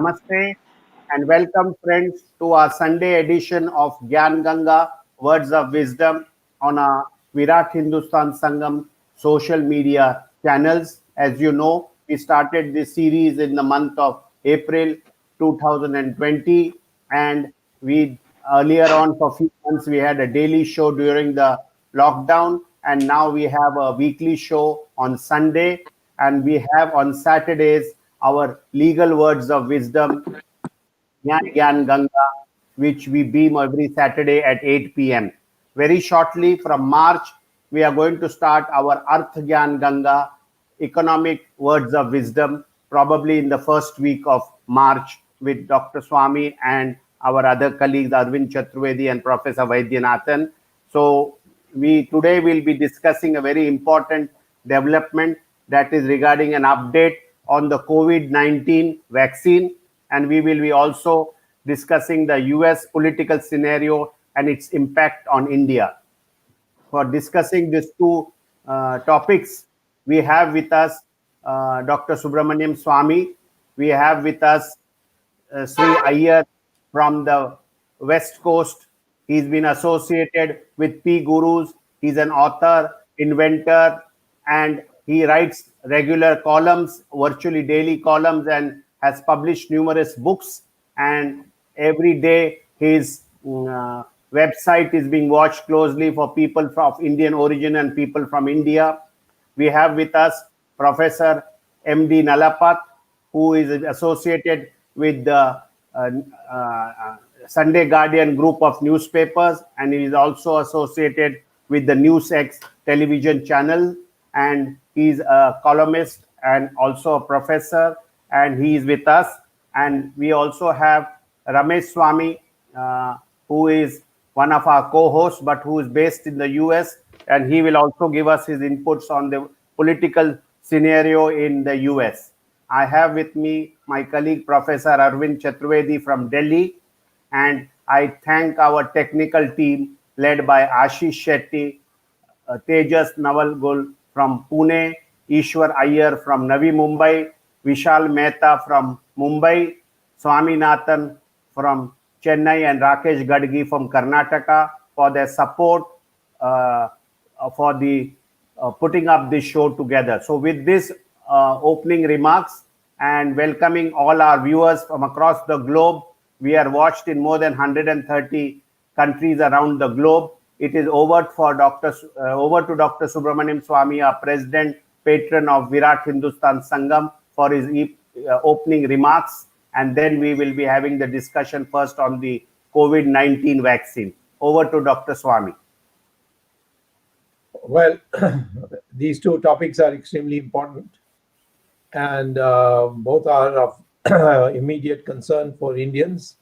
Namaste and welcome friends to our Sunday edition of Gyan Ganga Words of Wisdom on our Virat Hindustan Sangam social media channels. As you know, we started this series in the month of April 2020 and we earlier on for a few months we had a daily show during the lockdown and now we have a weekly show on Sunday and we have on Saturdays our legal words of wisdom, Gyan Ganga, which we beam every Saturday at 8 p.m. Very shortly from March, we are going to start our Arth Gyan Ganga, economic words of wisdom, probably in the first week of March with Dr. Swamy and our other colleagues, Arvind Chaturvedi and Professor Vaidyanathan. So we today will be discussing a very important development that is regarding an update on the COVID-19 vaccine, and we will be also discussing the US political scenario and its impact on India. For discussing these two topics, we have with us Dr. Subramanian Swamy. We have with us Sree Iyer from the West Coast. He's been associated with P Gurus. He's an author, inventor, and he writes regular columns, virtually daily columns, and has published numerous books. And every day his website is being watched closely for people of Indian origin and people from India. We have with us Professor M.D. Nalapat, who is associated with the Sunday Guardian group of newspapers, and he is also associated with the NewsX television channel, and he's a columnist and also a professor, and he is with us. And we also have Ramesh Swamy, who is one of our co-hosts, but who is based in the US, and he will also give us his inputs on the political scenario in the US. I have with me my colleague, Professor Arvind Chaturvedi from Delhi, and I thank our technical team led by Ashish Shetty, Tejas Navalgul from Pune, Ishwar Iyer from Navi Mumbai, Vishal Mehta from Mumbai, Swaminathan from Chennai, and Rakesh Gadgi from Karnataka for their support for the putting up this show together. So with this opening remarks and welcoming all our viewers from across the globe, we are watched in more than 130 countries around the globe. It is over to Dr. Subramanian Swamy, our president, patron of Virat Hindustan Sangam, for his opening remarks. And then we will be having the discussion first on the COVID-19 vaccine. Over to Dr. Swamy. Well, these two topics are extremely important, and both are of immediate concern for Indians.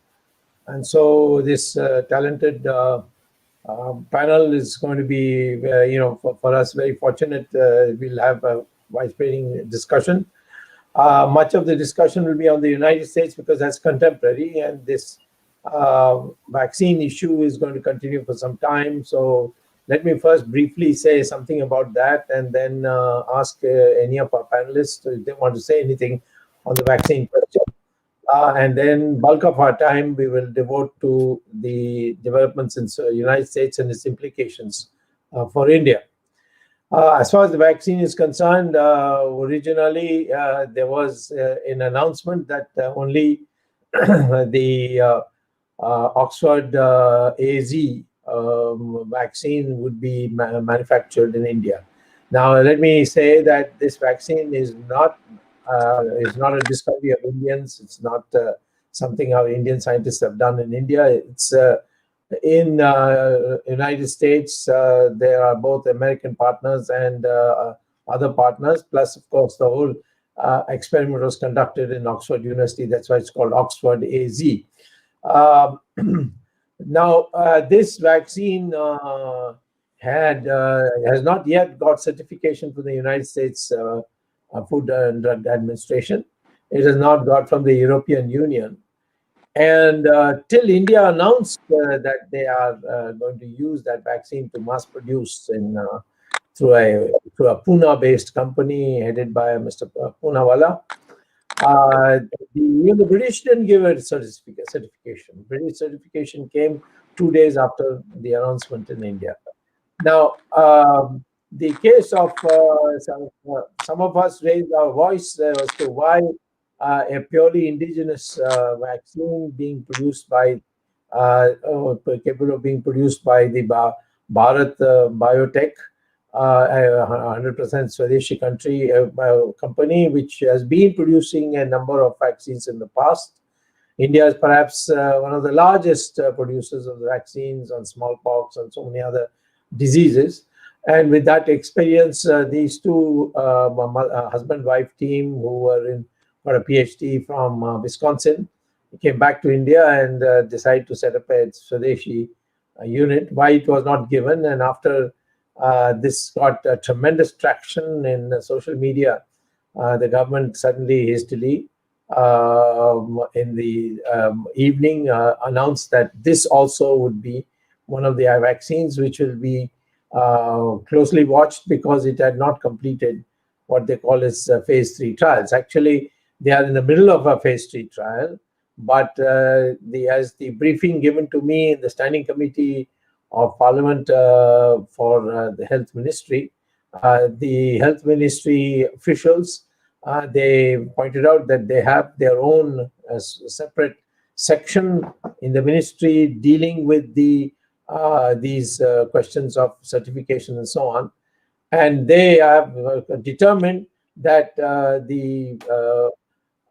And so this talented panel is going to be, for us, very fortunate. We'll have a wide-spreading discussion. Much of the discussion will be on the United States because that's contemporary, and this vaccine issue is going to continue for some time. So let me first briefly say something about that, and then ask any of our panelists if they want to say anything on the vaccine question. And then bulk of our time we will devote to the developments in the United States and its implications for India. As far as the vaccine is concerned, originally there was an announcement that only the Oxford AZ vaccine would be manufactured in India. Now, let me say that this vaccine is not a discovery of Indians. It's not something our Indian scientists have done in India. It's in United States. There are both American partners and other partners. Plus, of course, the whole experiment was conducted in Oxford University. That's why it's called Oxford AZ. Now, this vaccine has not yet got certification from the United States Food and Drug Administration. It has not got from the European Union. And till India announced that they are going to use that vaccine to mass produce through a Pune-based company headed by Mr. Poonawalla, Even the British didn't give a certification. British certification came 2 days after the announcement in India. Now, the case of some of us raised our voice as to why a purely indigenous vaccine being produced by capable of being produced by the Bharat Biotech, a 100% Swadeshi country company, which has been producing a number of vaccines in the past. India is perhaps one of the largest producers of the vaccines on smallpox and so many other diseases. And with that experience, these two husband-wife team who were for a PhD from Wisconsin came back to India and decided to set up a Swadeshi unit. Why it was not given, and after this got tremendous traction in social media, the government suddenly, hastily, in the evening, announced that this also would be one of the vaccines which will be closely watched because it had not completed what they call as phase 3 trials. Actually, they are in the middle of a phase 3 trial, but as the briefing given to me in the Standing Committee of Parliament for the Health Ministry, the Health Ministry officials, they pointed out that they have their own separate section in the ministry dealing with these questions of certification and so on. And they have determined that the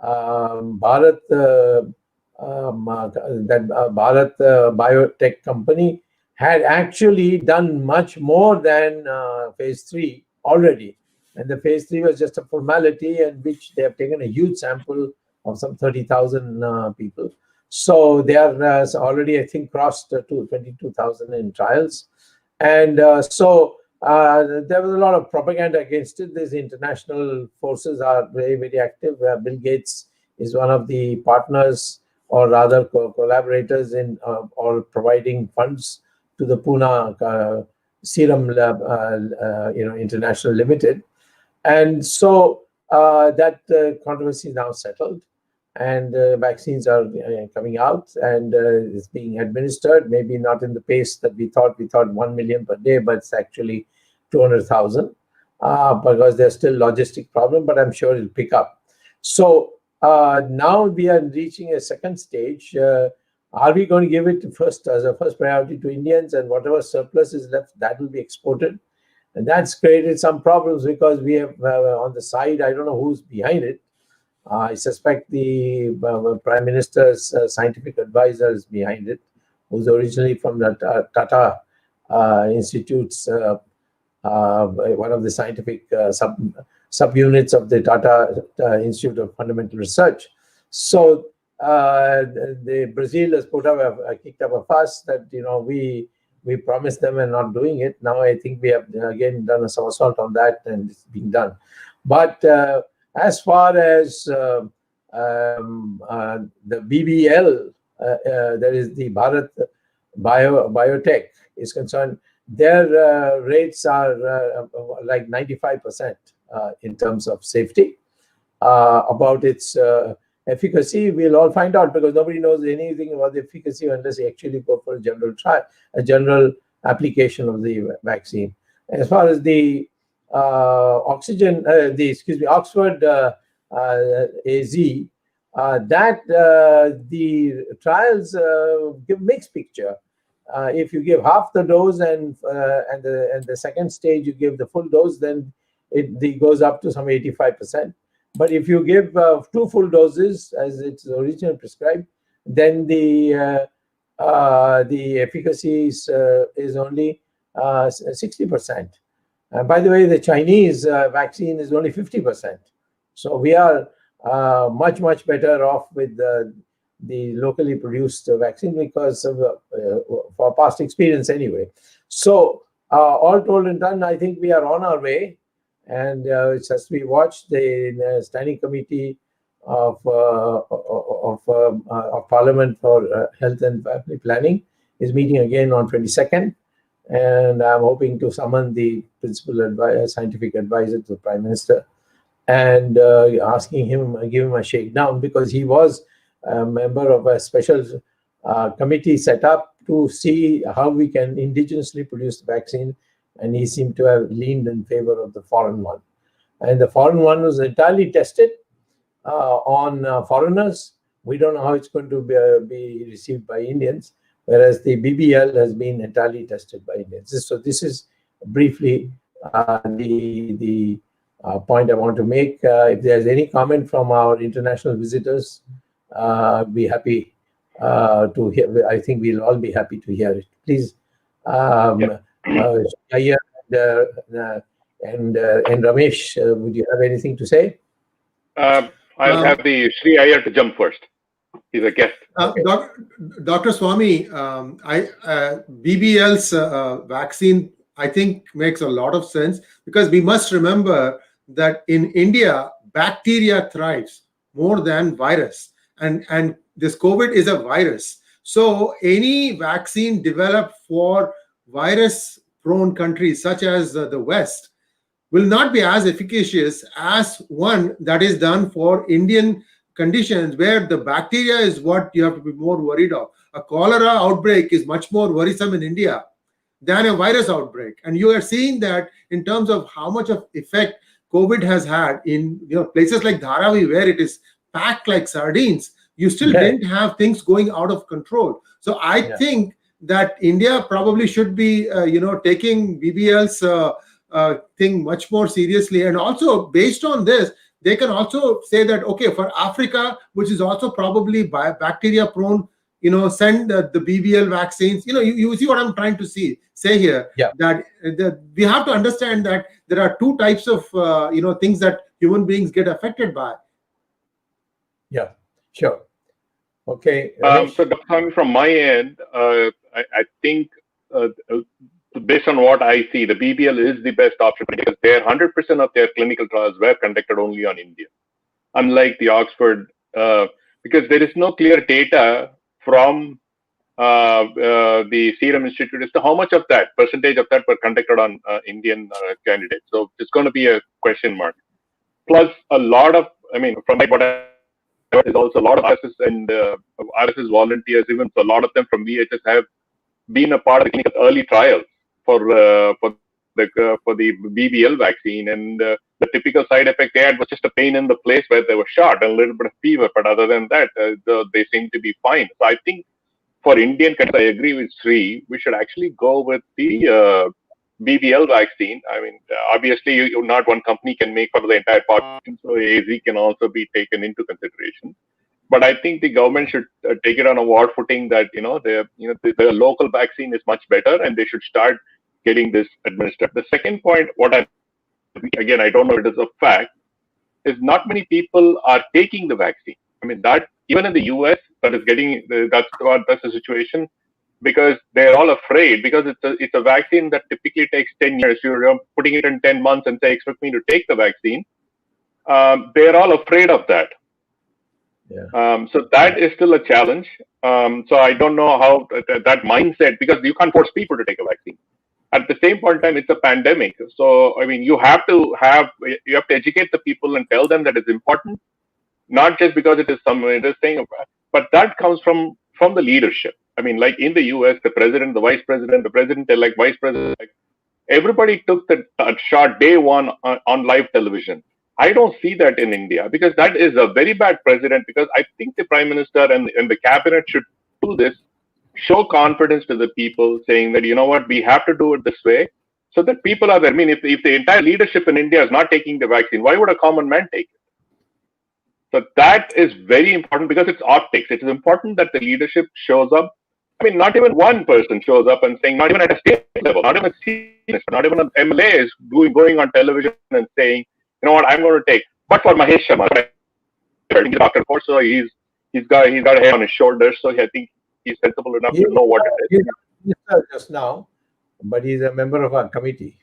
Bharat Biotech company had actually done much more than phase 3 already. And the phase 3 was just a formality in which they have taken a huge sample of some 30,000 people. So they are already, I think, crossed to 22,000 in trials. And so there was a lot of propaganda against it. These international forces are very, very active. Bill Gates is one of the partners, or rather collaborators in or providing funds to the Pune Serum Lab, International Limited. And so that controversy is now settled, and vaccines are coming out, and it's being administered, maybe not in the pace that we thought. We thought 1 million per day, but it's actually 200,000 because there's still logistic problem, but I'm sure it'll pick up. So now we are reaching a second stage. Are we going to give it first as a first priority to Indians, and whatever surplus is left, that will be exported? And that's created some problems because we have on the side, I don't know who's behind it. I suspect the Prime Minister's scientific advisor is behind it, who's originally from the Tata Institutes, one of the scientific subunits of the Tata Institute of Fundamental Research. So the Brazil has kicked up a fuss that we promised them and not doing it. Now I think we have again done a somersault on that, and it's being done. But as far as the BBL, that is the Bharat Biotech, is concerned, their rates are like 95% in terms of safety. About its efficacy, we'll all find out, because nobody knows anything about the efficacy unless you actually go for a general trial, a general application of the vaccine. As far as the Oxford AZ, that the trials give mixed picture. If you give half the dose and the second stage you give the full dose, then it goes up to some 85%. But if you give 2 full doses as it's originally prescribed, then the efficacy is only 60%. By the way, the Chinese vaccine is only 50%. So we are much, much better off with the locally produced vaccine because of for past experience anyway. So all told and done, I think we are on our way. And it's just we watched the Standing Committee of Parliament for Health and Family Planning is meeting again on 22nd. And I'm hoping to summon the principal scientific advisor to the Prime Minister and asking him, give him a shakedown, because he was a member of a special committee set up to see how we can indigenously produce the vaccine, and he seemed to have leaned in favor of the foreign one. And the foreign one was entirely tested on foreigners. We don't know how it's going to be received by Indians, whereas the BBL has been entirely tested by Indians. So this is briefly the point I want to make. If there's any comment from our international visitors, I'd be happy to hear. I think we'll all be happy to hear it. Please, Iyer and Ramesh, would you have anything to say? I'll have the Sree Iyer to jump first. He's a guest. Dr. Swamy, BBL's vaccine, I think, makes a lot of sense, because we must remember that in India, bacteria thrives more than virus. And this COVID is a virus. So any vaccine developed for virus-prone countries such as the West will not be as efficacious as one that is done for Indian conditions, where the bacteria is what you have to be more worried of. A cholera outbreak is much more worrisome in India than a virus outbreak. And you are seeing that in terms of how much of effect COVID has had in places like Dharavi, where it is packed like sardines. You still didn't have things going out of control. So I think that India probably should be, taking BBL's thing much more seriously. And also based on this, they can also say that, okay, for Africa, which is also probably bacteria prone, send the BBL vaccines. You see what I'm trying to say here, that we have to understand that there are two types of, things that human beings get affected by. Yeah, sure. Okay. So from my end, I think based on what I see, the BBL is the best option, because 100% of their clinical trials were conducted only on India, unlike the Oxford, because there is no clear data from the Serum Institute as to how much of that percentage of that were conducted on Indian candidates. So it's going to be a question mark. Plus, a lot of, from what I heard, is also a lot of RSS and RSS volunteers, even so a lot of them from VHS, have been a part of the clinical early trials for the BBL vaccine, and the typical side effect they had was just a pain in the place where they were shot and a little bit of fever, but other than that, they seem to be fine. So I think for Indian countries, I agree with Sree, we should actually go with the BBL vaccine. Obviously, not one company can make for the entire population, so AZ can also be taken into consideration. But I think the government should take it on a war footing that the local vaccine is much better, and they should start getting this administered. The second point, I don't know if it is a fact, is not many people are taking the vaccine. That even in the US, that's the situation, because they're all afraid, because it's a vaccine that typically takes 10 years. You're putting it in 10 months and say, expect me to take the vaccine. They're all afraid of that. So that is still a challenge. So I don't know how that mindset, because you can't force people to take a vaccine. At the same point in time, it's a pandemic. So, you have to educate the people and tell them that it's important, not just because it is thing, but that comes from the leadership. Like in the US, the president, the vice president, the president-elect, vice president, everybody took that shot day one on live television. I don't see that in India, because that is a very bad precedent, because I think the Prime Minister and the cabinet should do this, show confidence to the people, saying that, we have to do it this way, so that people are there. If the entire leadership in India is not taking the vaccine, why would a common man take it? So that is very important, because it's optics. It is important that the leadership shows up. Not even one person shows up and saying, not even at a state level, not even CNS, not even an MLA is going on television and saying, you know what, I'm going to take. But for Mahesh Sharma, I think Dr. Course, so he's got a head on his shoulders, so I think he's sensible enough to know what it is. He's just now, but he's a member of our committee,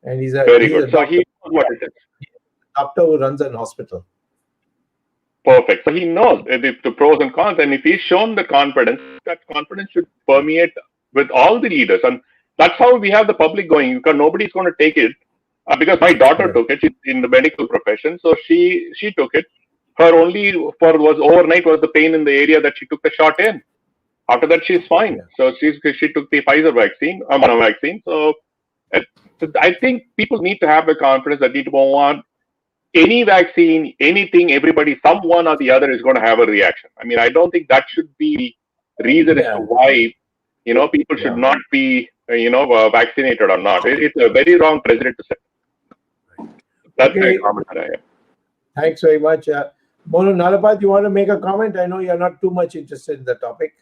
and he's a very good. So he knows what it is. Doctor who runs an hospital. Perfect. So he knows the pros and cons, and if he's shown the confidence, that confidence should permeate with all the leaders, and that's how we have the public going. Because nobody's going to take it because my daughter took it. She's in the medical profession, so she took it. Her only was overnight was the pain in the area that she took the shot in. After that, she's fine. So she took the Pfizer vaccine, vaccine. So I think people need to have the confidence that need to go on. Any vaccine, anything, everybody, someone or the other is going to have a reaction. I mean, I don't think that should be the reason as to why, people should not be, vaccinated or not. It's a very wrong precedent to set. That's my comment that I have. Thanks very much. Monu Nalapat, you want to make a comment? I know you're not too much interested in the topic.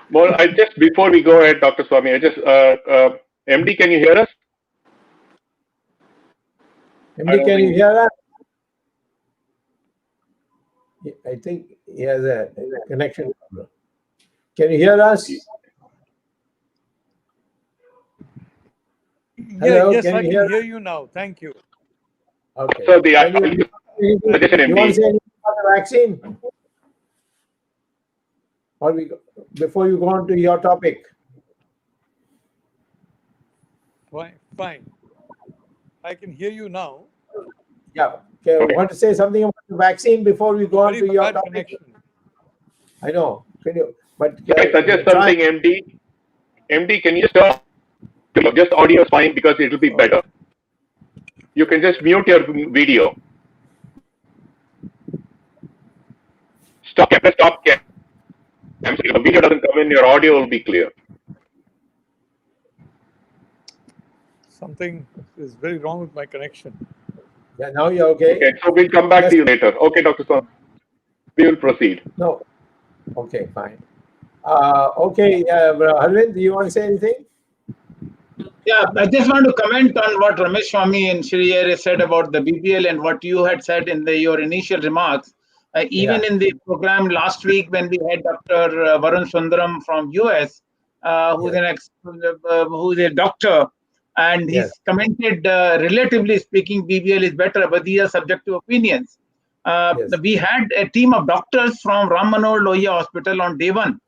Well, before we go ahead, Dr. Swamy, MD, can you hear us? MD, can you hear us? I think he has a connection problem. Can you hear us? Hello, yes, can I you can hear you now. Thank you. Okay. So you want to say anything about the vaccine? Or before you go on to your topic? Fine. I can hear you now. Yeah. Okay. Want to say something about the vaccine before we go on to your topic? Connection. I know. Can you? But can I suggest something, MD? MD, can you stop? Just audio is fine because it will be better. You can just mute your video. Stop cam. So if the video doesn't come in, your audio will be clear. Something is very wrong with my connection. Yeah, now you're okay. Okay, so we'll come back to you later. Okay, Dr. Swamy. We will proceed. No. Okay, fine. Okay, Arvind, do you want to say anything? Yeah, I just want to comment on what Ramesh Swamy and Sree said about the BPL and what you had said in your initial remarks. Even in the program last week when we had Dr. Varun Sundaram from US, who's a doctor, and he's commented, relatively speaking, BBL is better, but these are subjective opinions. We had a team of doctors from Ram Manohar Lohia Hospital on day one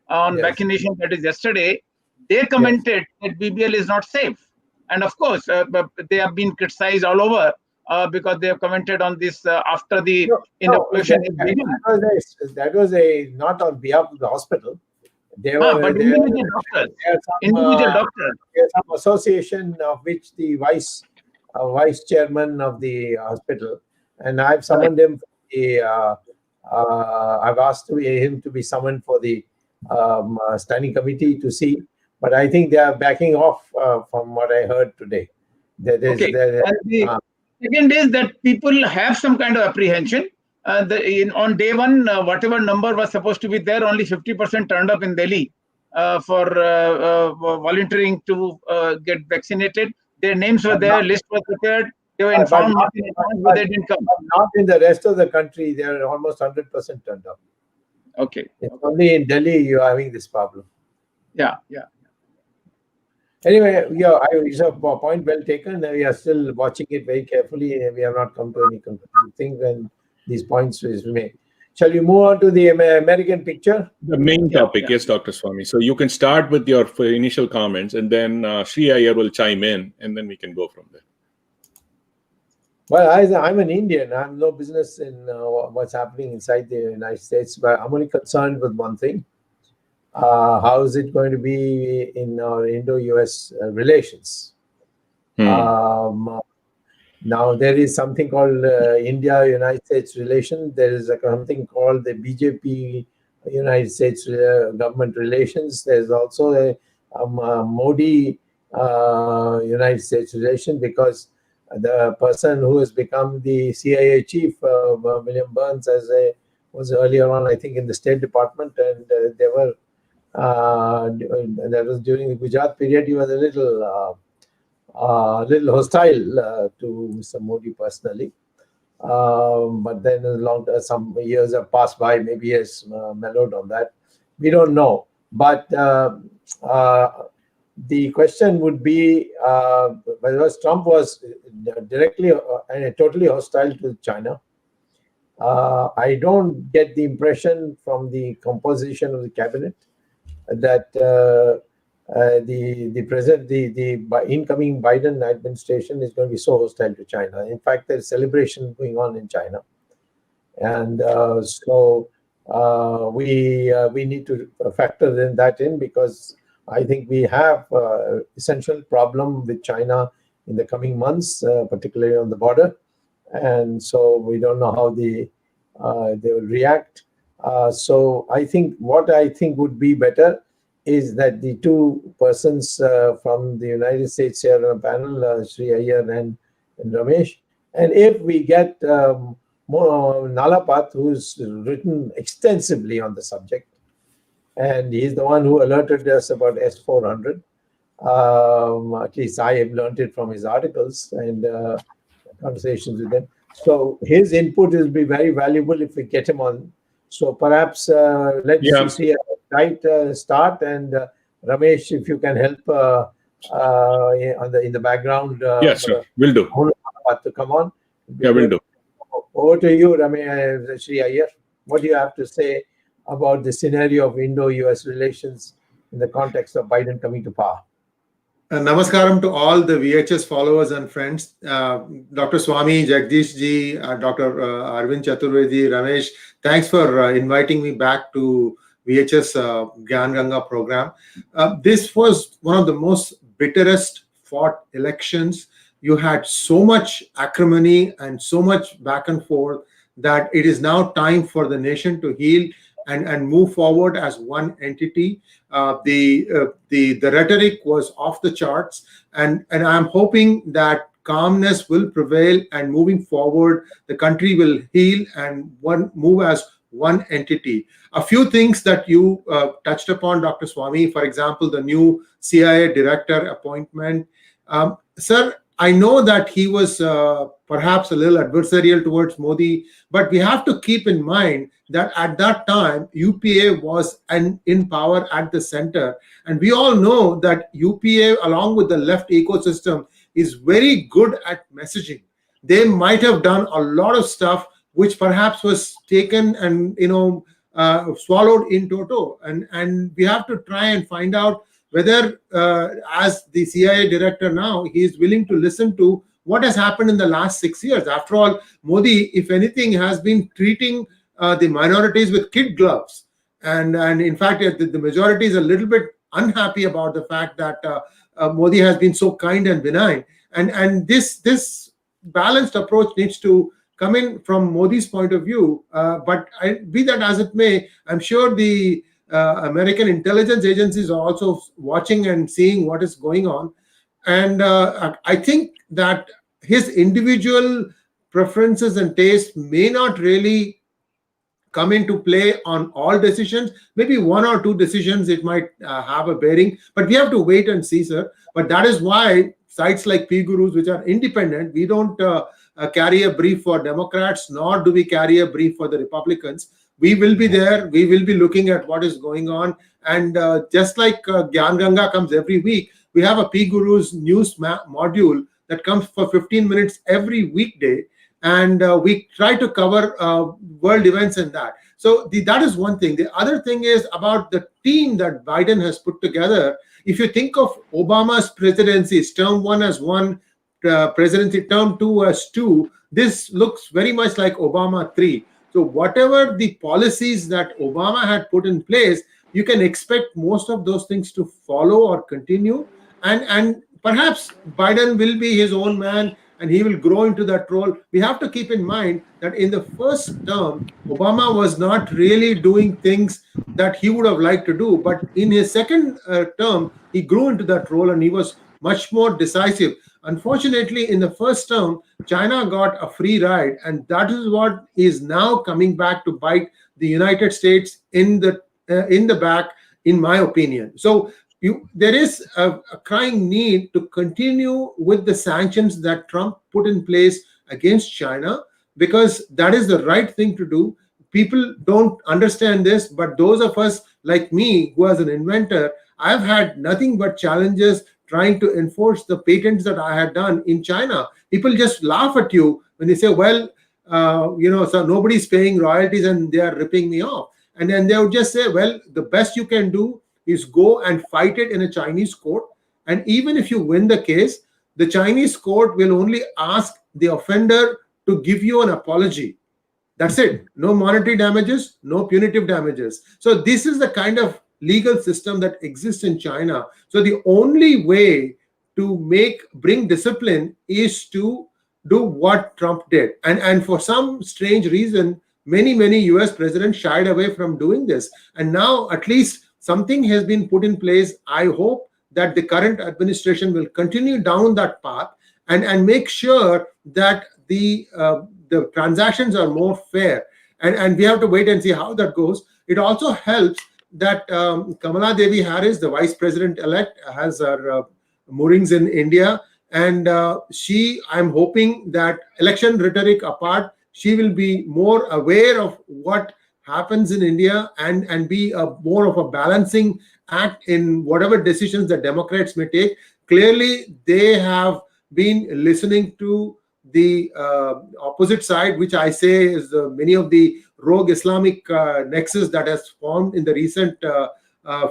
on vaccination, that is yesterday. They commented that BBL is not safe. And of course, they have been criticized all over because they have commented on this after the inoculation. That was not on behalf of the hospital. They were, but individual doctors. There's some association of which the vice chairman of the hospital, and I've summoned him. I've asked him to be summoned for the standing committee to see. But I think they are backing off from what I heard today. The second is that people have some kind of apprehension. On day one, whatever number was supposed to be there, only 50% turned up in Delhi for volunteering to get vaccinated. Their names were there, list was prepared. They were informed, but they didn't come. Not in the rest of the country. They are almost 100% turned up. Okay. It's only in Delhi you are having this problem. Yeah. Anyway, it's a point well taken. We are still watching it very carefully. We have not come to any conclusive thing when these points is made. Shall we move on to the American picture? The main topic, yes, Dr. Swamy. So you can start with your initial comments, and then Sree Iyer will chime in, and then we can go from there. Well, I'm an Indian. I have no business in what's happening inside the United States, but I'm only concerned with one thing. How is it going to be in our Indo-US relations? Now, there is something called India-United States relations. There is something called the BJP-United States government relations. There's also a Modi-United States relation, because the person who has become the CIA chief, William Burns, was earlier on, I think, in the State Department, and they were that was during the Gujarat period. He was a little hostile to Mr. Modi personally, but then some years have passed by. Maybe he has mellowed on that. We don't know. But the question would be whether Trump was directly and totally hostile to China. I don't get the impression from the composition of the cabinet that the incoming Biden administration is going to be so hostile to China. In fact, there's celebration going on in China, and we need to factor that in, because I think we have essential problem with China in the coming months, particularly on the border, and so we don't know how they will react. So I think what I think would be better is that the two persons from the United States here on the panel, Sree, Iyer and Ramesh, and if we get Nalapat, who's written extensively on the subject, and he's the one who alerted us about S-400. At least I have learned it from his articles and conversations with him. So his input will be very valuable if we get him on. So perhaps let's see a right start, and Ramesh, if you can help in the background. Yes, sir. Will do. To come on. Yeah, will do. Over to you, Ramesh, Sree Iyer. What do you have to say about the scenario of Indo-US relations in the context of Biden coming to power? Namaskaram to all the VHS followers and friends. Dr. Swamy, Jagdish ji, Dr. Arvind Chaturvedi, Ramesh, thanks for inviting me back to VHS Gyan Ganga program. This was one of the most bitterest fought elections. You had so much acrimony and so much back and forth that it is now time for the nation to heal and move forward as one entity. The rhetoric was off the charts, and I'm hoping that calmness will prevail, and moving forward, the country will heal and move as one entity. A few things that you touched upon, Dr. Swamy, for example, the new CIA director appointment. Sir, I know that he was perhaps a little adversarial towards Modi, but we have to keep in mind that at that time, UPA was in power at the center. And we all know that UPA, along with the left ecosystem, is very good at messaging. They might have done a lot of stuff which perhaps was taken and swallowed in toto. And we have to try and find out whether, as the CIA director now, he is willing to listen to what has happened in the last 6 years. After all, Modi, if anything, has been treating the minorities with kid gloves. And in fact, the majority is a little bit unhappy about the fact that Modi has been so kind and benign. And this balanced approach needs to come in from Modi's point of view. But be that as it may, I'm sure the American intelligence agencies are also watching and seeing what is going on. And I think that his individual preferences and tastes may not really come into play on all decisions. Maybe one or two decisions it might have a bearing, but we have to wait and see, sir. But that is why sites like P Gurus, which are independent, we don't carry a brief for Democrats, nor do we carry a brief for the Republicans. We will be there. We will be looking at what is going on. And just like Gyan Ganga comes every week, we have a P Guru's news module that comes for 15 minutes every weekday. And we try to cover world events in that. So that is one thing. The other thing is about the team that Biden has put together. If you think of Obama's presidencies, term 1 as 1 presidency, term 2 as 2, this looks very much like Obama 3. So whatever the policies that Obama had put in place, you can expect most of those things to follow or continue. And perhaps Biden will be his own man and he will grow into that role. We have to keep in mind that in the first term, Obama was not really doing things that he would have liked to do. But in his second term, he grew into that role and he was much more decisive. Unfortunately, in the first term, China got a free ride, and that is what is now coming back to bite the United States in the back, in my opinion. So there is a crying need to continue with the sanctions that Trump put in place against China, because that is the right thing to do. People don't understand this, but those of us like me, who as an inventor, I've had nothing but challenges trying to enforce the patents that I had done in China. People just laugh at you when they say, well, so nobody's paying royalties and they are ripping me off. And then they would just say, well, the best you can do is go and fight it in a Chinese court. And even if you win the case, the Chinese court will only ask the offender to give you an apology. That's it. No monetary damages, no punitive damages. So this is the kind of legal system that exists in China. So the only way to bring discipline is to do what Trump did. And for some strange reason, many US presidents shied away from doing this. And now at least something has been put in place. I hope that the current administration will continue down that path and make sure that the transactions are more fair. And we have to wait and see how that goes. It also helps that Kamala Devi Harris, the vice president-elect, has her moorings in India. And I'm hoping that election rhetoric apart, she will be more aware of what happens in India and be more of a balancing act in whatever decisions the Democrats may take. Clearly, they have been listening to the opposite side, which I say is many of the rogue Islamic nexus that has formed in the recent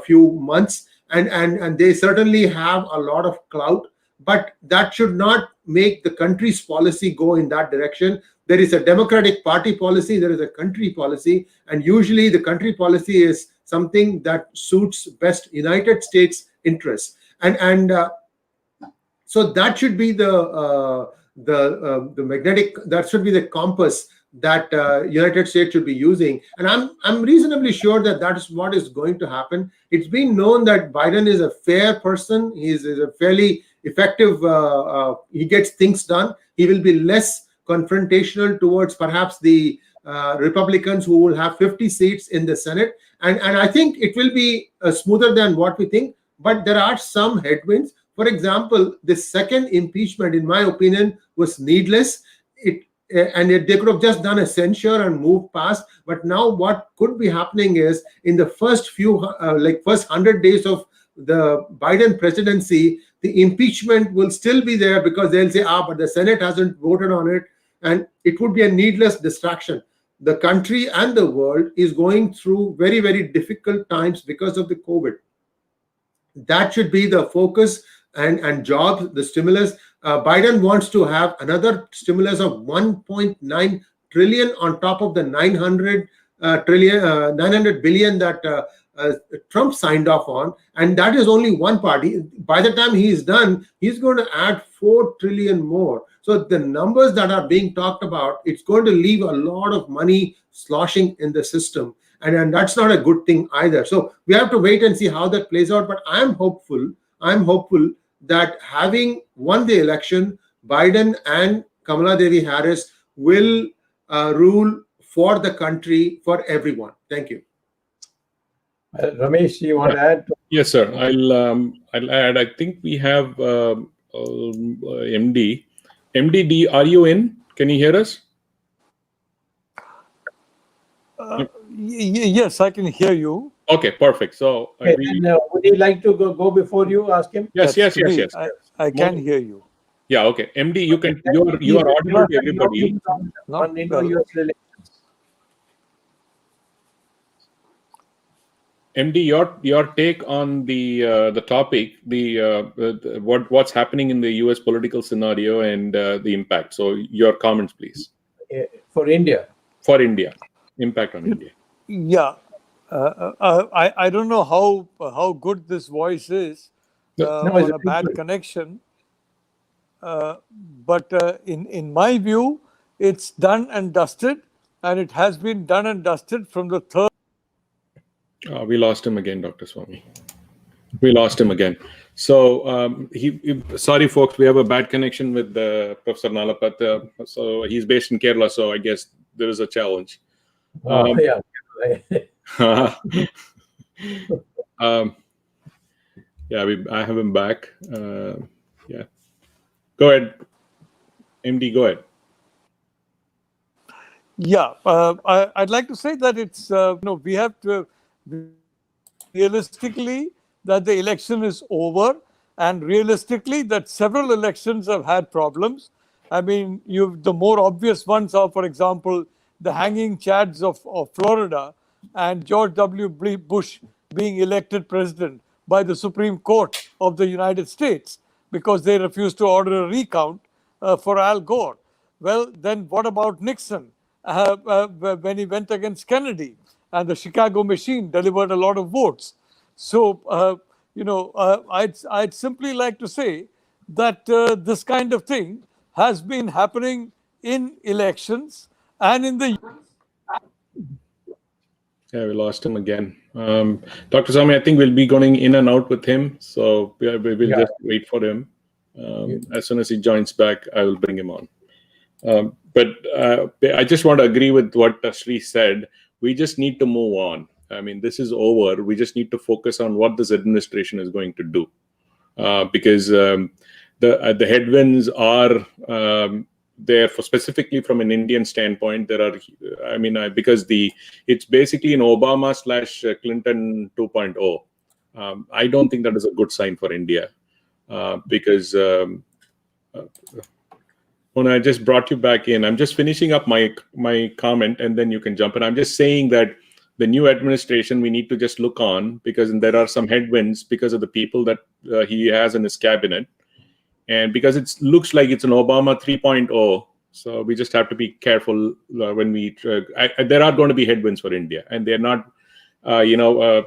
few months. And they certainly have a lot of clout, but that should not make the country's policy go in that direction. There is a Democratic Party policy, there is a country policy, and usually the country policy is something that suits best United States interests. And so that should be the magnetic, that should be the compass that United States should be using. And I'm reasonably sure that that is what is going to happen. It's been known that Biden is a fair person. He is a fairly effective, he gets things done. He will be less confrontational towards perhaps the Republicans who will have 50 seats in the Senate. And I think it will be smoother than what we think, but there are some headwinds. For example, the second impeachment, in my opinion, was needless. They could have just done a censure and moved past. But now what could be happening is in the first first 100 days of the Biden presidency, the impeachment will still be there because they'll say, but the Senate hasn't voted on it. And it would be a needless distraction. The country and the world is going through very, very difficult times because of the COVID. That should be the focus and jobs, the stimulus. Biden wants to have another stimulus of 1.9 trillion on top of the 900 billion that Trump signed off on, and that is only one party. By the time he is done, he's going to add 4 trillion more. So the numbers that are being talked about, it's going to leave a lot of money sloshing in the system, and that's not a good thing either. So we have to wait and see how that plays out. But I'm hopeful that having won the election, Biden and Kamala Devi Harris will rule for the country, for everyone. Thank you. Ramesh, you want to add? Yes, sir. I'll add. I think we have MD. MD, are you in? Can you hear us? Yes, I can hear you. Okay, perfect. So, would you like to go before you ask him? Yes. I can hear you. Yeah. Okay. MD, you can. You are audible to everybody. On Indo-US relations. MD, your take on the topic, what's happening in the U.S. political scenario and the impact. So your comments, please. For India. For India, impact on India. Yeah, I don't know how good this voice is on a bad connection, but in my view, it's done and dusted, and it has been done and dusted from the third. We lost him again, Dr. Swamy. We lost him again. So sorry, folks, we have a bad connection with Professor Nalapat. So he's based in Kerala, so I guess there is a challenge. Yeah. I have him back. Yeah. Go ahead. MD, go ahead. Yeah, I'd like to say that it's, we have to realistically that the election is over, and realistically that several elections have had problems. I mean, the more obvious ones are, for example, the hanging chads of Florida and George W. Bush being elected president by the Supreme Court of the United States because they refused to order a recount for Al Gore. Well, then what about Nixon when he went against Kennedy and the Chicago machine delivered a lot of votes? So, I'd simply like to say that this kind of thing has been happening in elections and in the. Yeah, we lost him again. Dr. Swamy, I think we'll be going in and out with him, so we'll just wait for him. As soon as he joins back, I will bring him on. But I just want to agree with what Sree said. We just need to move on. I mean, this is over. We just need to focus on what this administration is going to do, because the headwinds are there for specifically from an Indian standpoint. There are, I mean, because it's basically an Obama / Clinton 2.0. I don't think that is a good sign for India, because when I just brought you back in, I'm just finishing up my comment, and then you can jump in. I'm just saying that the new administration, we need to just look on, because there are some headwinds because of the people that he has in his cabinet. And because it looks like it's an Obama 3.0, so we just have to be careful when we. There are going to be headwinds for India, and they're not, they're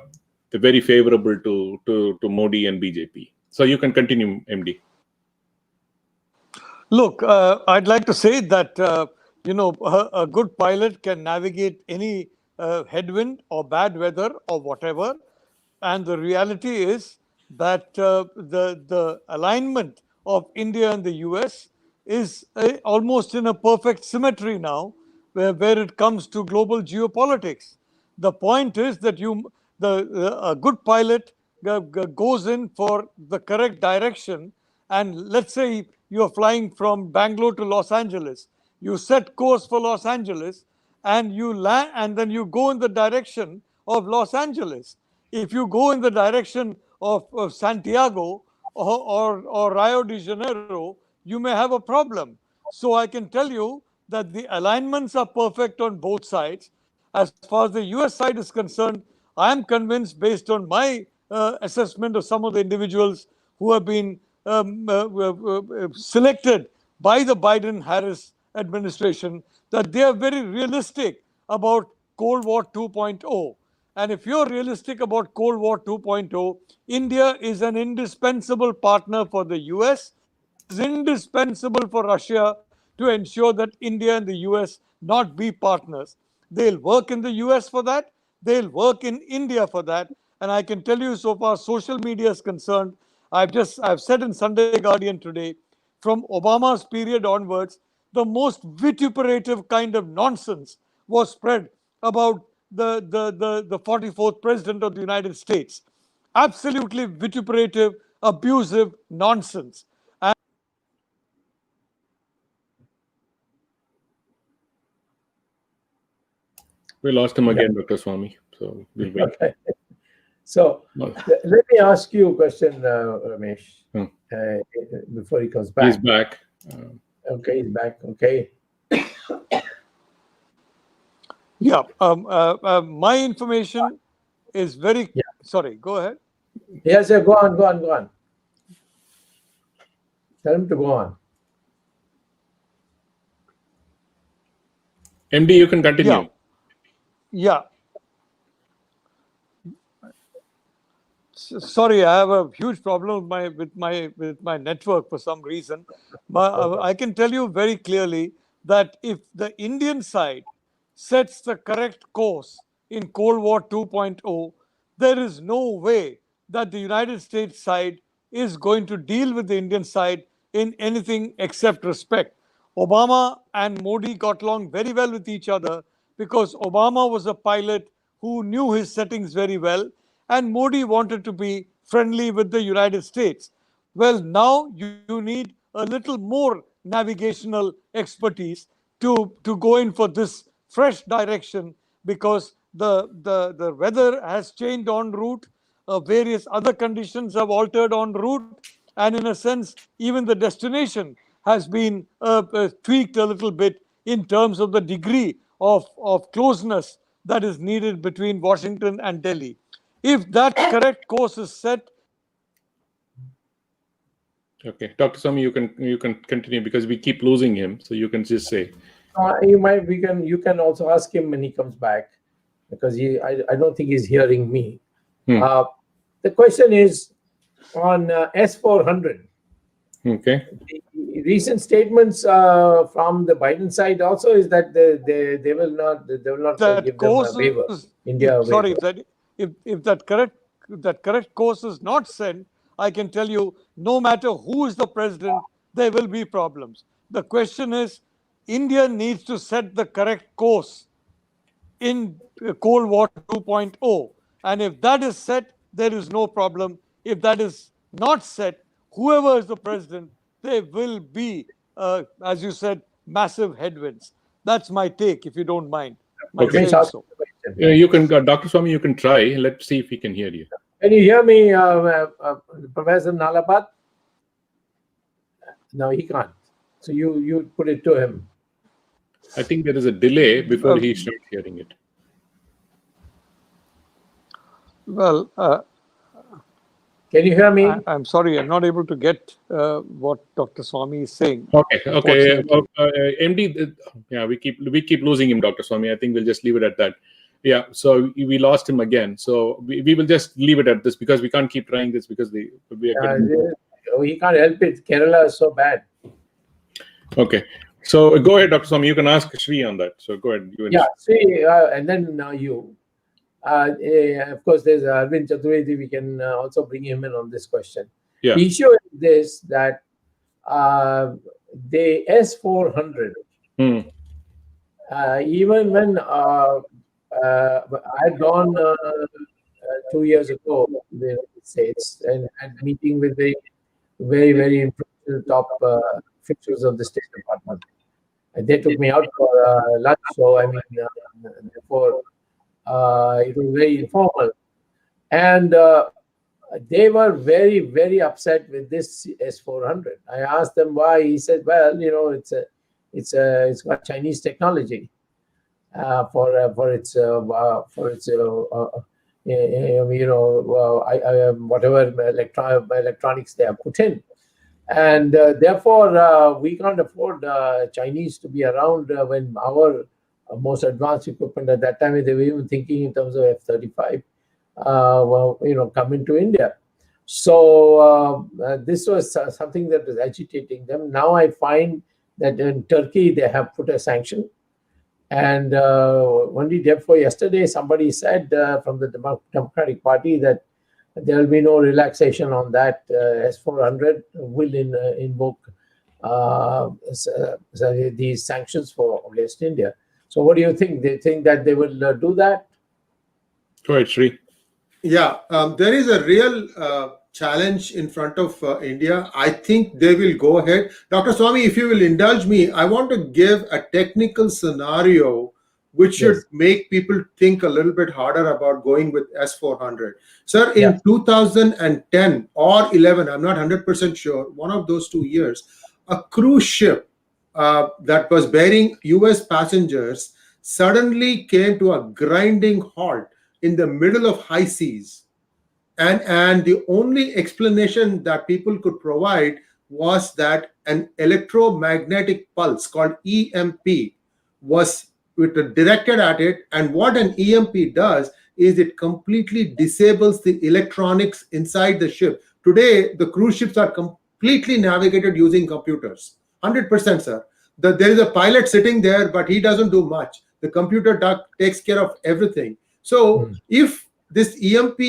very favorable to Modi and BJP. So you can continue, MD. Look, I'd like to say that a good pilot can navigate any headwind or bad weather or whatever, and the reality is that the alignment of India and the US is almost in a perfect symmetry now, where it comes to global geopolitics. The point is that a good pilot goes in for the correct direction, and let's say you're flying from Bangalore to Los Angeles. You set course for Los Angeles, and you land, and then you go in the direction of Los Angeles. If you go in the direction of Santiago or Rio de Janeiro, you may have a problem. So I can tell you that the alignments are perfect on both sides. As far as the US side is concerned, I am convinced, based on my assessment of some of the individuals who have been selected by the Biden-Harris administration, that they are very realistic about Cold War 2.0. And if you're realistic about Cold War 2.0, India is an indispensable partner for the US, is indispensable for Russia to ensure that India and the US not be partners. They'll work in the US for that. They'll work in India for that. And I can tell you, so far social media is concerned, I've said in Sunday Guardian today, from Obama's period onwards, the most vituperative kind of nonsense was spread about the 44th president of the United States. Absolutely vituperative, abusive nonsense. We lost him again, Dr. Swamy. So we'll wait. Okay. So let me ask you a question, Ramesh, before he comes back. He's back. Okay, he's back. Okay. Yeah. My information is very. Yeah. Sorry. Go ahead. Yes, go on. Tell him to go on. MD, you can continue. Yeah. Sorry, I have a huge problem with my network for some reason. But I can tell you very clearly that if the Indian side sets the correct course in Cold War 2.0, there is no way that the United States side is going to deal with the Indian side in anything except respect. Obama and Modi got along very well with each other because Obama was a pilot who knew his settings very well, and Modi wanted to be friendly with the United States. Well, now you need a little more navigational expertise to go in for this fresh direction, because the weather has changed en route, various other conditions have altered en route, and in a sense, even the destination has been tweaked a little bit in terms of the degree of closeness that is needed between Washington and Delhi. If that correct course is set. Okay, Dr. Swamy, you can continue because we keep losing him. So you can just say. You can also ask him when he comes back, because I don't think he's hearing me. The question is on S-400. Okay. The recent statements from the Biden side also is that they will not give them a waiver. India sorry, waiver. if that correct course is not sent, I can tell you, no matter who is the president, there will be problems. The question is, India needs to set the correct course in Cold War 2.0. And if that is set, there is no problem. If that is not set, whoever is the president, there will be, as you said, massive headwinds. That's my take, if you don't mind. Okay. So. You can, Dr. Swamy, you can try. Let's see if we can hear you. Can you hear me, Professor Nalapat? No, he can't. So you put it to him. I think there is a delay before he starts hearing it. Well, can you hear me? I'm sorry, I'm not able to get what Dr. Swamy is saying. Okay. MD, yeah, we keep losing him, Dr. Swamy. I think we'll just leave it at that. Yeah, so we lost him again. So we will just leave it at this because we can't keep trying this because we are. He can't help it. Kerala is so bad. Okay. So go ahead, Dr. Swamy. You can ask Sree on that. So go ahead. Sree, and then you. Of course, there's Arvind Chaturvedi. We can also bring him in on this question. Yeah. The issue is this, that the S-400, even when I had gone 2 years ago to the United States and had meeting with the very, very influential top officials of the State Department. And they took me out for lunch, so I mean, therefore, it was very informal. And they were very, very upset with this S-400. I asked them why. He said, well, you know, it's got Chinese technology for its whatever electronics they have put in. And therefore, we can't afford Chinese to be around when our most advanced equipment at that time, they were even thinking in terms of F-35, come into India. So this was something that was agitating them. Now I find that in Turkey, they have put a sanction. And only therefore yesterday, somebody said from the Democratic Party that there will be no relaxation on that. S-400 will invoke these sanctions for against India. So what do you think? They think that they will do that? Go ahead, Sree. Yeah, there is a real challenge in front of India. I think they will go ahead. Dr. Swamy, if you will indulge me, I want to give a technical scenario which should make people think a little bit harder about going with S-400. Sir, in 2010 or 11, I'm not 100% sure, one of those 2 years, a cruise ship that was bearing US passengers suddenly came to a grinding halt in the middle of high seas. And the only explanation that people could provide was that an electromagnetic pulse called EMP was directed at it. And what an EMP does is it completely disables the electronics inside the ship. Today, the cruise ships are completely navigated using computers. 100%, sir. There is a pilot sitting there, but he doesn't do much. The computer takes care of everything. So if this EMP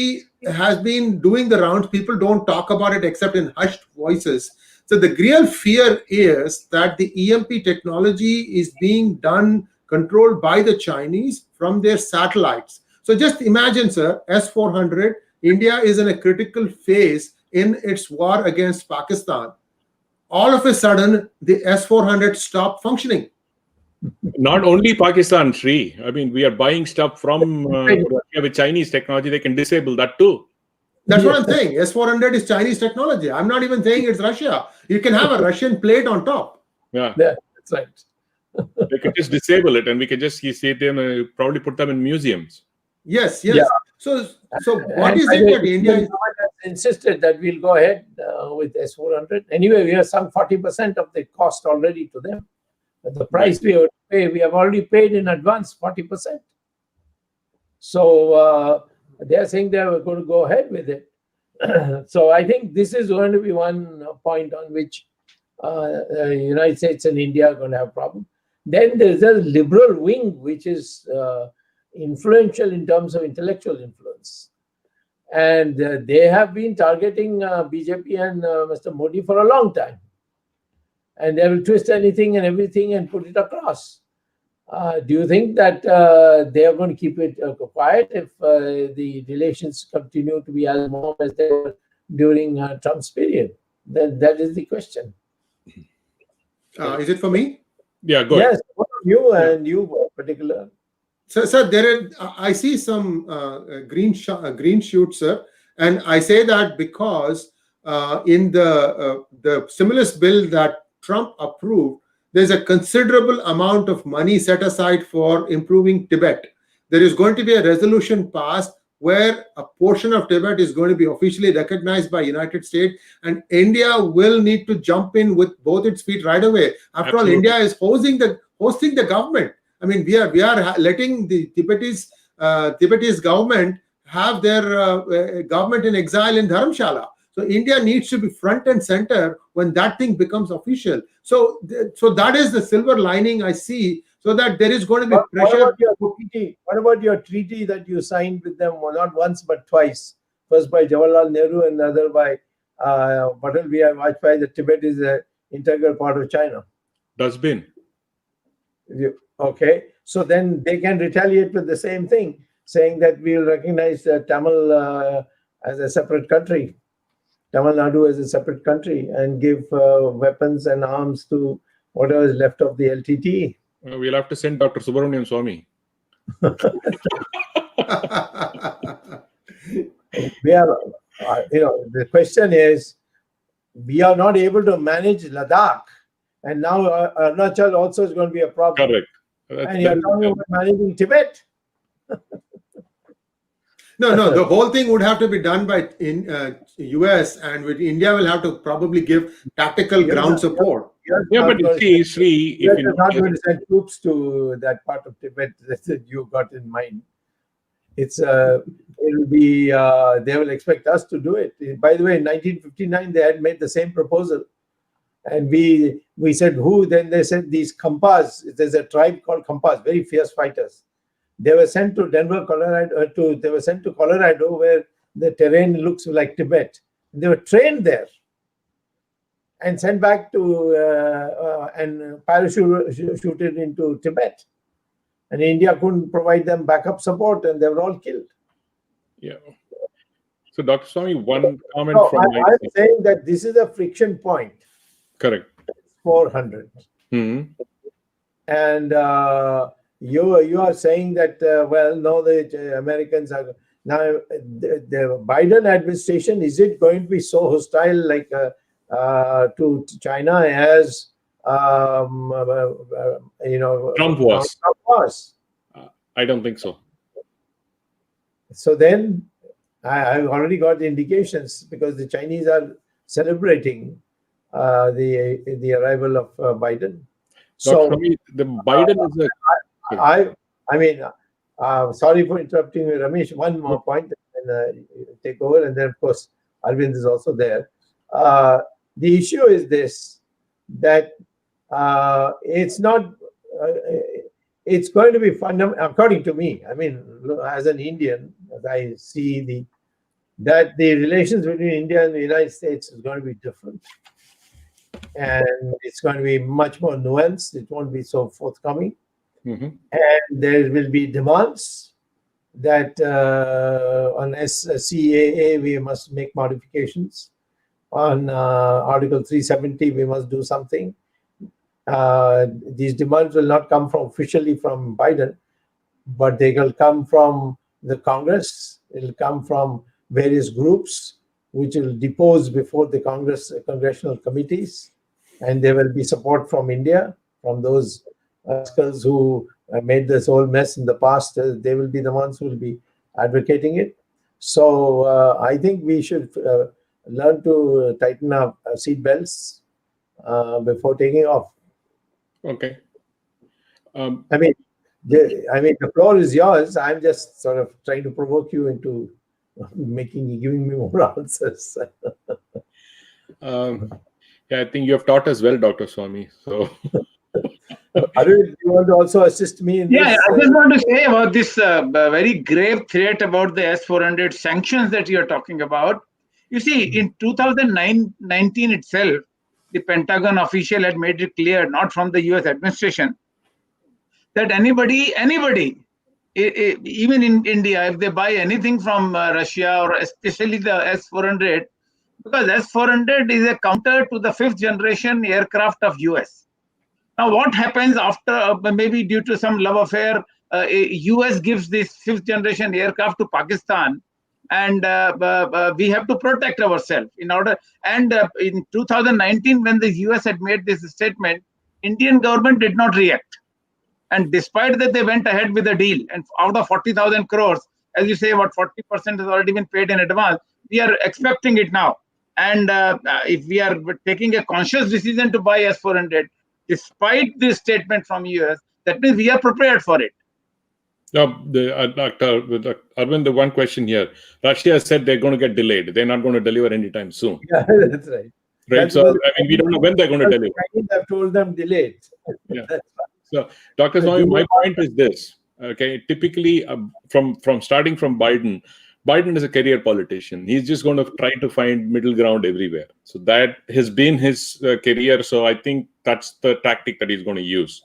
has been doing the rounds, people don't talk about it except in hushed voices. So the real fear is that the EMP technology is being controlled by the Chinese from their satellites. So just imagine, sir, S-400, India is in a critical phase in its war against Pakistan. All of a sudden, the S-400 stopped functioning. Not only Pakistan, Sree. I mean, we are buying stuff from Russia with Chinese technology. They can disable that too. That's what I'm saying. S-400 is Chinese technology. I'm not even saying it's Russia. You can have a Russian plate on top. Yeah, that's right. They can just disable it, and we can just see them. Probably put them in museums. Yes, yes. Yeah. So what And is by it the way, that India is? government has insisted that we'll go ahead with S-400. Anyway, we have sunk 40% of the cost already to them. The price we have to pay, we have already paid in advance 40%. So they are saying they are going to go ahead with it. So I think this is going to be one point on which United States and India are going to have a problem. Then there's a liberal wing which is influential in terms of intellectual influence. And they have been targeting BJP and Mr. Modi for a long time. And they will twist anything and everything and put it across. Do you think that they are going to keep it quiet if the relations continue to be as warm as they were during Trump's period? That is the question. Is it for me? Yeah, go ahead. Yes, both of you and you in particular. Sir, I see some green shoots, sir, and I say that because in the stimulus bill that Trump approved, there's a considerable amount of money set aside for improving Tibet. There is going to be a resolution passed where a portion of Tibet is going to be officially recognized by United States, and India will need to jump in with both its feet right away. After all, India is hosting the government. I mean, we are letting the Tibetanese government have their government in exile in Dharamshala. So India needs to be front and center when that thing becomes official. So that is the silver lining I see. So that there is going to be pressure. What about your treaty that you signed with them, not once but twice? First by Jawaharlal Nehru and another by Patel Vajpayee. That Tibet is an integral part of China. Dustbin. Okay, so then they can retaliate with the same thing, saying that we will recognize Tamil as a separate country, Tamil Nadu as a separate country, and give weapons and arms to whatever is left of the LTTE. We'll have to send Dr. Subramanian Swamy. We are, the question is, we are not able to manage Ladakh, and now Arunachal also is going to be a problem. Correct. And you're talking about managing Tibet. No, the whole thing would have to be done by US, and with India will have to probably give tactical ground support. Yeah, but see, Sree, if you're not going to send troops to that part of Tibet that you got in mind, it will be they will expect us to do it. By the way, in 1959 they had made the same proposal, and we said who? Then they said these Kampas. There's a tribe called Kampas, very fierce fighters. They were sent to Denver, Colorado. They were sent to Colorado, where the terrain looks like Tibet. They were trained there and sent back to and parachuted into Tibet. And India couldn't provide them backup support, and they were all killed. Yeah. So, Dr. Swamy, one comment so from I'm saying that this is a friction point. Correct. 400. Mm-hmm. And you are saying that no, the Americans are now the Biden administration, is it going to be so hostile like to China as Trump was? I don't think so. So then I've already got the indications, because the Chinese are celebrating the arrival of Biden. So the Biden is a. I mean, sorry for interrupting you, Ramesh. One more point, and take over, and then of course Arvind is also there. The issue is this: that it's not. It's going to be fundamental, according to me. I mean, as an Indian, as I see that the relations between India and the United States is going to be different, and it's going to be much more nuanced. It won't be so forthcoming. Mm-hmm. And there will be demands that on SCAA we must make modifications. On Article 370 we must do something. These demands will not come officially from Biden, but they will come from the Congress. It will come from various groups which will depose before the congressional committees, and there will be support from India, from those rascals who made this whole mess in the past. They will be the ones who will be advocating it. So I think we should learn to tighten our seat belts before taking off. Okay. I mean, the floor is yours. I'm just sort of trying to provoke you into giving me more answers. Yeah, I think you have taught us well, Dr. Swamy. So, Arvind, you want to also assist me in Yeah, this? I just want to say about this very grave threat about the S-400 sanctions that you are talking about. You see, in 2019 itself, the Pentagon official had made it clear, not from the US administration, that anybody, even in India, if they buy anything from Russia or especially the S-400, because S-400 is a counter to the 5th generation aircraft of US. Now, what happens after, maybe due to some love affair, US gives this 5th generation aircraft to Pakistan, and we have to protect ourselves in order. And in 2019, when the US had made this statement, Indian government did not react. And despite that, they went ahead with the deal. And out of 40,000 crores, as you say, about 40% has already been paid in advance. We are expecting it now. And if we are taking a conscious decision to buy S-400, despite this statement from US, that means we are prepared for it. Now, Dr. Arvind, the one question here. Russia said they're going to get delayed. They're not going to deliver anytime soon. Yeah, that's right. Right. That's So, I mean, we don't know when they're going to deliver. I've told them delayed. Yeah. So, Dr. Swamy, my point is this. Okay, typically, from starting from Biden is a career politician. He's just going to try to find middle ground everywhere. So that has been his career. So I think that's the tactic that he's going to use.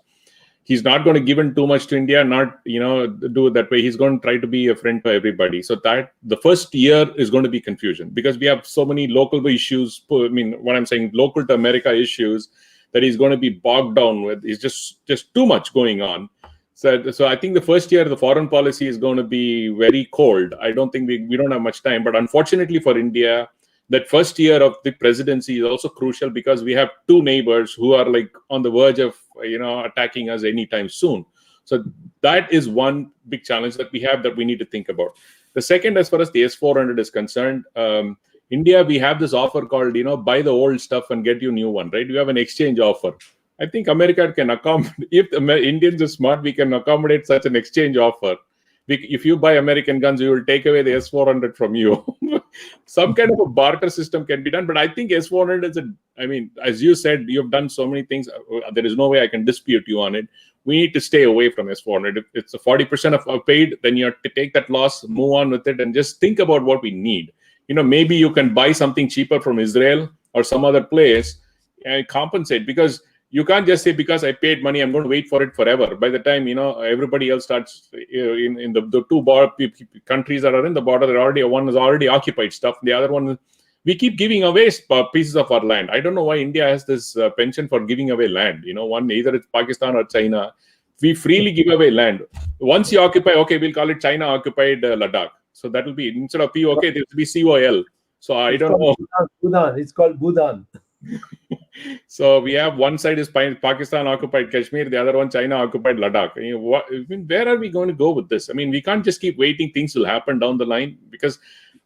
He's not going to give in too much to India, not do it that way. He's going to try to be a friend to everybody. So that the first year is going to be confusion because we have so many local issues. I mean, what I'm saying, local to America issues that he's going to be bogged down with. It's just too much going on. So I think the first year, the foreign policy is going to be very cold. I don't think we don't have much time. But unfortunately for India, that first year of the presidency is also crucial because we have two neighbors who are like on the verge of, attacking us anytime soon. So that is one big challenge that we have that we need to think about. The second, as far as the S-400 is concerned, India, we have this offer called, buy the old stuff and get you new one, right? We have an exchange offer. I think America can accommodate, if the Indians are smart, we can accommodate such an exchange offer. If you buy American guns, we will take away the S-400 from you. Some kind of a barter system can be done. But I think S-400 is as you said, you've done so many things. There is no way I can dispute you on it. We need to stay away from S-400. If it's a 40% of paid, then you have to take that loss, move on with it, and just think about what we need. Maybe you can buy something cheaper from Israel or some other place and compensate, because you can't just say, because I paid money, I'm going to wait for it forever. By the time, everybody else starts in the two countries that are in the border, one is already occupied stuff. The other one, we keep giving away pieces of our land. I don't know why India has this penchant for giving away land. Either it's Pakistan or China. We freely give away land. Once you occupy, okay, we'll call it China occupied Ladakh. So that will be, instead of POK, there will be COL. So I don't know. Bhutan. It's called Bhutan. So we have one side is Pakistan occupied Kashmir, the other one China occupied Ladakh. Where are we going to go with this? We can't just keep waiting. Things will happen down the line, because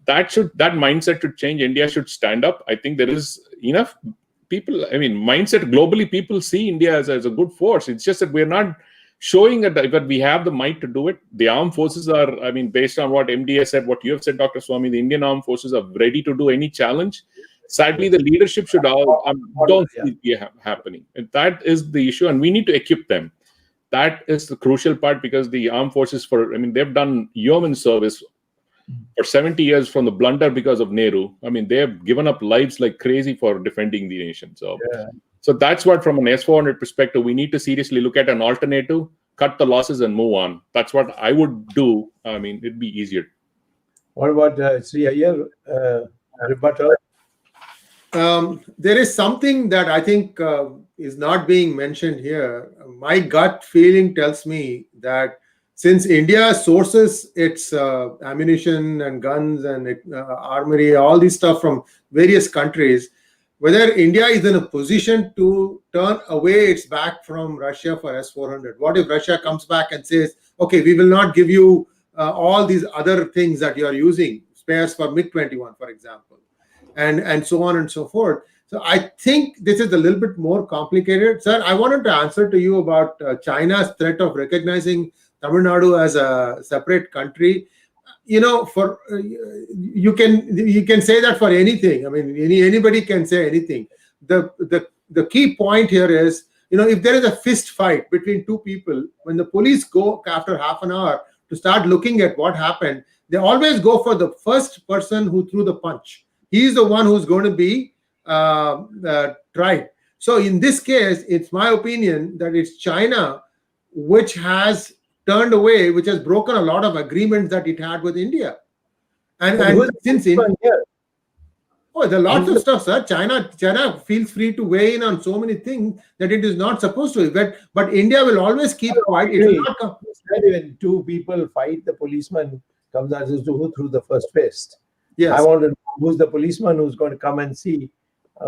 that mindset should change. India should stand up. I think there is enough people. Mindset globally, people see India as a good force. It's just that we're not showing that we have the might to do it. The armed forces are, based on what MDA said, what you have said, Dr. Swamy, the Indian armed forces are ready to do any challenge. Sadly, the leadership should don't see it happening. And that is the issue, and we need to equip them. That is the crucial part, because the armed forces, they've done yeoman service for 70 years from the blunder because of Nehru. They have given up lives like crazy for defending the nation. So that's what, from an S-400 perspective, we need to seriously look at an alternative, cut the losses and move on. That's what I would do. It'd be easier. What about Sree Iyer, rebuttal? There is something that I think is not being mentioned here. My gut feeling tells me that since India sources its ammunition and guns and armory, all this stuff from various countries, whether India is in a position to turn away its back from Russia for S-400. What if Russia comes back and says, okay, we will not give you all these other things that you are using, spares for MiG-21, for example, and so on and so forth. So I think this is a little bit more complicated. Sir, I wanted to answer to you about China's threat of recognizing Tamil Nadu as a separate country. For you can say that for anything. I mean, anybody can say anything. The key point here is, if there is a fist fight between two people, when the police go after half an hour to start looking at what happened, they always go for the first person who threw the punch. He's the one who's going to be tried. So in this case, it's my opinion that it's China which has turned away, which has broken a lot of agreements that it had with India. And since India, there are lots of stuff, sir. China feels free to weigh in on so many things that it is not supposed to. But India will always keep quiet. It will not come. When two people fight, the policeman comes as to who threw the first fist. Yes. I want to know who's the policeman who's going to come and see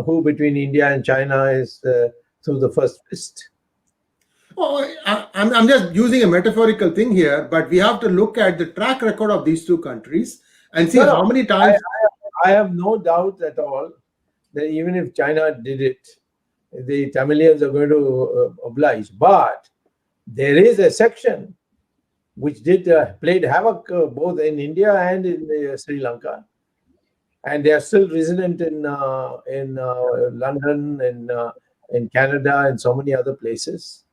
who between India and China is through the first fist. Oh, I'm just using a metaphorical thing here, but we have to look at the track record of these two countries and see how many times. I have no doubt at all that even if China did it, the Tamilians are going to oblige. But there is a section which played havoc both in India and in Sri Lanka, and they are still resident in London, in Canada, and so many other places.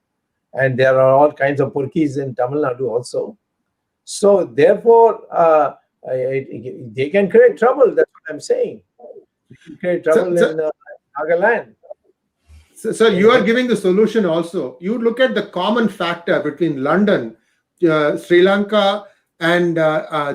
And there are all kinds of Purkis in Tamil Nadu also. So therefore, they can create trouble. That's what I'm saying. They can create trouble in Nagaland. So you are giving the solution also. You look at the common factor between London, Sri Lanka, and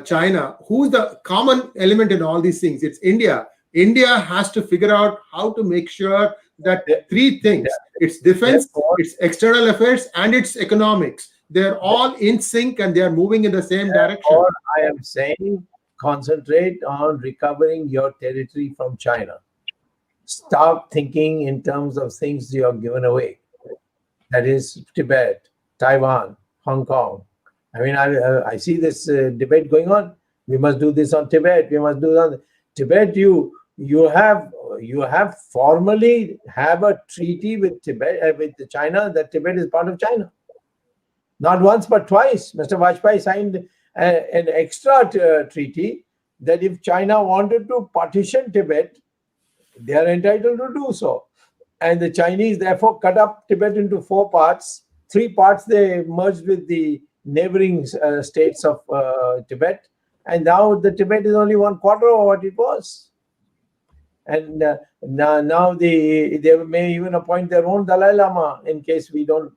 China. Who's the common element in all these things? It's India. India has to figure out how to make sure that three things: its defense, its external affairs, and its economics, they're all in sync and they are moving in the same direction. I am saying concentrate on recovering your territory from China. Stop thinking in terms of things you have given away. That is Tibet, Taiwan, Hong Kong. I mean, I see this debate going on. We must do this on Tibet. We must do that on Tibet. You have formally have a treaty with Tibet, with China, that Tibet is part of China. Not once but twice. Mr. Vajpayee signed an extra treaty that if China wanted to partition Tibet, they are entitled to do so. And the Chinese therefore cut up Tibet into 4 parts. 3 parts they merged with the neighboring states of Tibet. And now the Tibet is only 1/4 of what it was. And now they may even appoint their own Dalai Lama in case we don't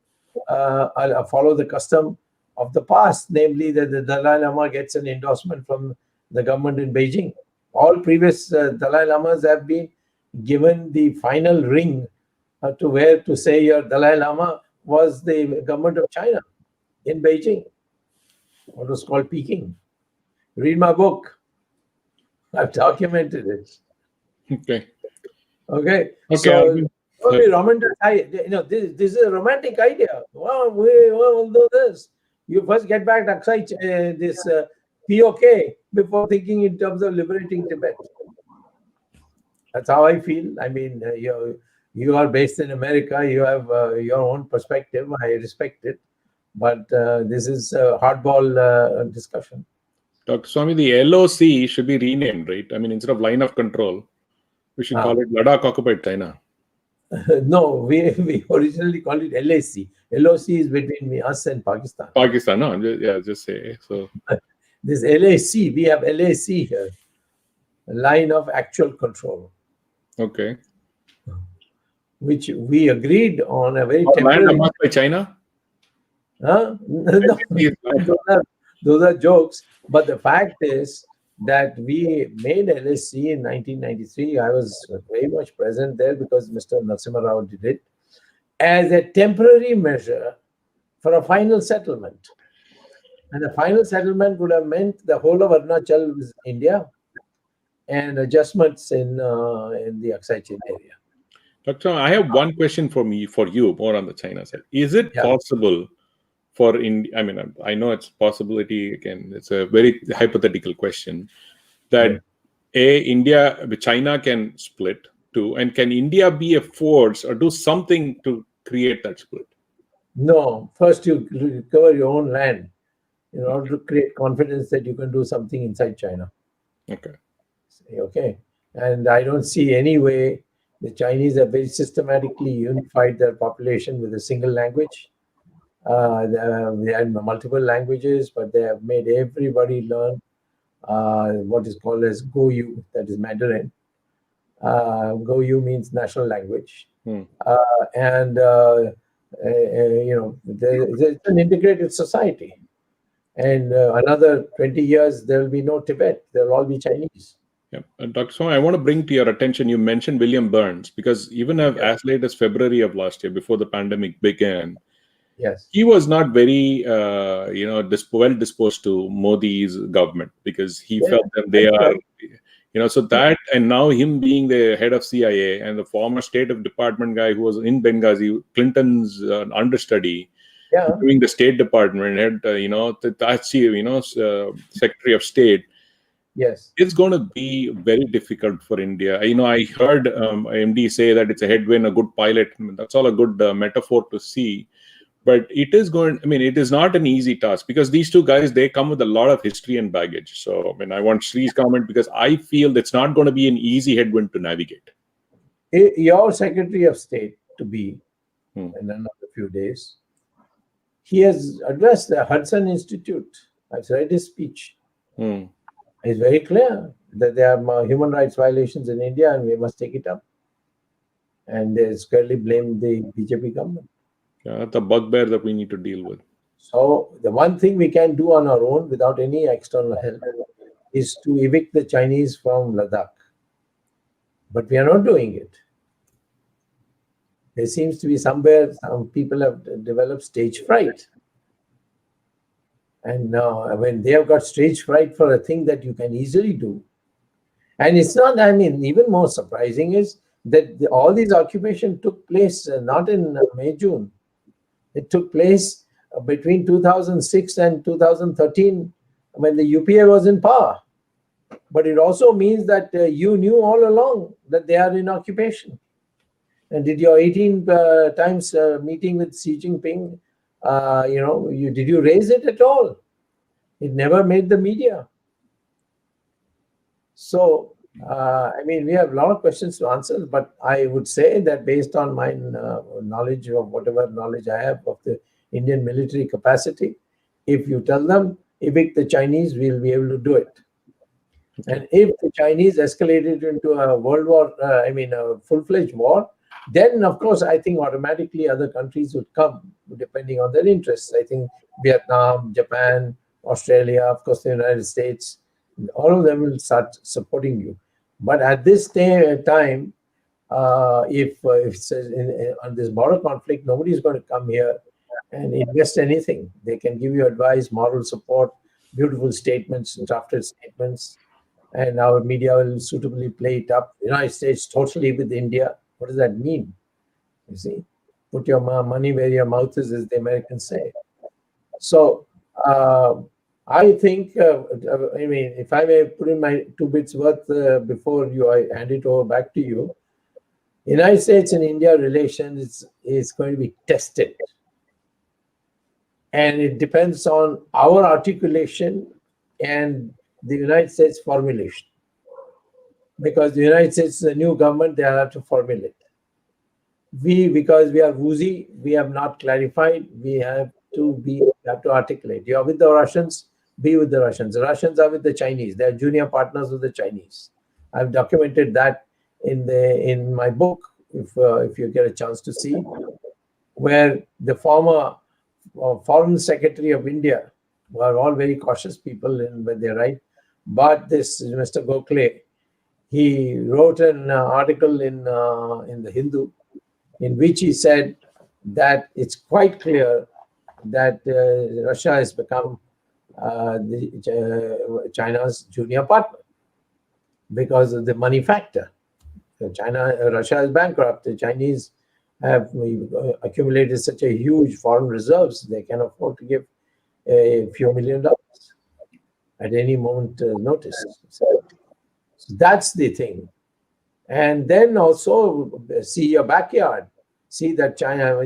follow the custom of the past, namely that the Dalai Lama gets an endorsement from the government in Beijing. All previous Dalai Lamas have been given the final ring to wear to say your Dalai Lama was the government of China in Beijing. What was called Peking. Read my book. I've documented it. Okay. So, this is a romantic idea. Well, we'll do this. You first get back this POK before thinking in terms of liberating Tibet. That's how I feel. I mean, you are based in America. You have your own perspective. I respect it. But this is a hardball discussion. Dr. Swamy, the LOC should be renamed, right? I mean, instead of line of control, we should call it Ladakh Occupied China. No, we originally called it LAC. LOC is between us and Pakistan. Pakistan, no, just say so. This LAC, we have LAC here, line of actual control. Okay. Which we agreed on a very temporary. Land by China? Huh? No, those are jokes. But the fact is that we made LSC in 1993. I was very much present there because Mr. Narasimha Rao did it as a temporary measure for a final settlement. And the final settlement would have meant the whole of Arunachal was India and adjustments in the Aksai Chin area. Doctor, I have one question for you, more on the China side. Is it possible for India? I mean, I know it's a possibility. Again, it's a very hypothetical question. That China can split too, and can India be a force or do something to create that split? No, first you recover your own land in order to create confidence that you can do something inside China. Okay. And I don't see any way. The Chinese have very systematically unified their population with a single language. They had multiple languages, but they have made everybody learn what is called as Goyu, that is Mandarin. Goyu means national language. And it's an integrated society. And another 20 years, there will be no Tibet. They'll all be Chinese. Yeah. Dr. Swamy, I want to bring to your attention, you mentioned William Burns, because even as late as February of last year, before the pandemic began, he was not very, well disposed to Modi's government, because he felt that they are, so that, and now him being the head of CIA and the former State of Department guy who was in Benghazi, Clinton's understudy, doing the State Department, head, Secretary of State. Yes, it's going to be very difficult for India. I heard MD say that it's a headwind, a good pilot. That's all a good metaphor to see. But it is it is not an easy task, because these two guys, they come with a lot of history and baggage. So, I want Sree's comment, because I feel it's not going to be an easy headwind to navigate. Your Secretary of State to be in another few days, he has addressed the Hudson Institute. I've read his speech. It's very clear that there are human rights violations in India and we must take it up. And they squarely blame the BJP government. Yeah, the bugbear that we need to deal with. So the one thing we can do on our own without any external help is to evict the Chinese from Ladakh. But we are not doing it. There seems to be somewhere some people have developed stage fright. And when they have got stage fright for a thing that you can easily do, and it's not, even more surprising is that all these occupations took place not in May, June. It took place between 2006 and 2013 when the UPA was in power. But it also means that you knew all along that they are in occupation. And did your 18 times meeting with Xi Jinping, did you raise it at all? It never made the media. So, we have a lot of questions to answer, but I would say that based on my knowledge of whatever knowledge I have of the Indian military capacity, if you tell them, evict the Chinese, we'll be able to do it. And if the Chinese escalated into a world war, a full-fledged war, then, of course, I think automatically other countries would come, depending on their interests. I think Vietnam, Japan, Australia, of course, the United States, all of them will start supporting you. But at this time, if on this border conflict, nobody is going to come here and invest anything. They can give you advice, moral support, beautiful statements, drafted statements, and our media will suitably play it up. The United States totally with India. What does that mean? You see, put your money where your mouth is, as the Americans say. So I think, if I may put in my 2 bits worth before I hand it over back to you, United States and India relations is going to be tested. And it depends on our articulation and the United States formulation. Because the United States is a new government, they have to formulate. Because we are woozy, we have not clarified, we have to articulate. You are with the Russians, be with the Russians. The Russians are with the Chinese. They are junior partners with the Chinese. I've documented that in my book, if you get a chance to see, where the former Foreign Secretary of India, who are all very cautious people when they write, but this Mr. Gokhale, he wrote an article in the Hindu in which he said that it's quite clear that Russia has become China's junior partner because of the money factor. Russia is bankrupt. The Chinese have accumulated such a huge foreign reserves, they can afford to give a few $1 million at any moment notice. So that's the thing. And then also see your backyard. See that China,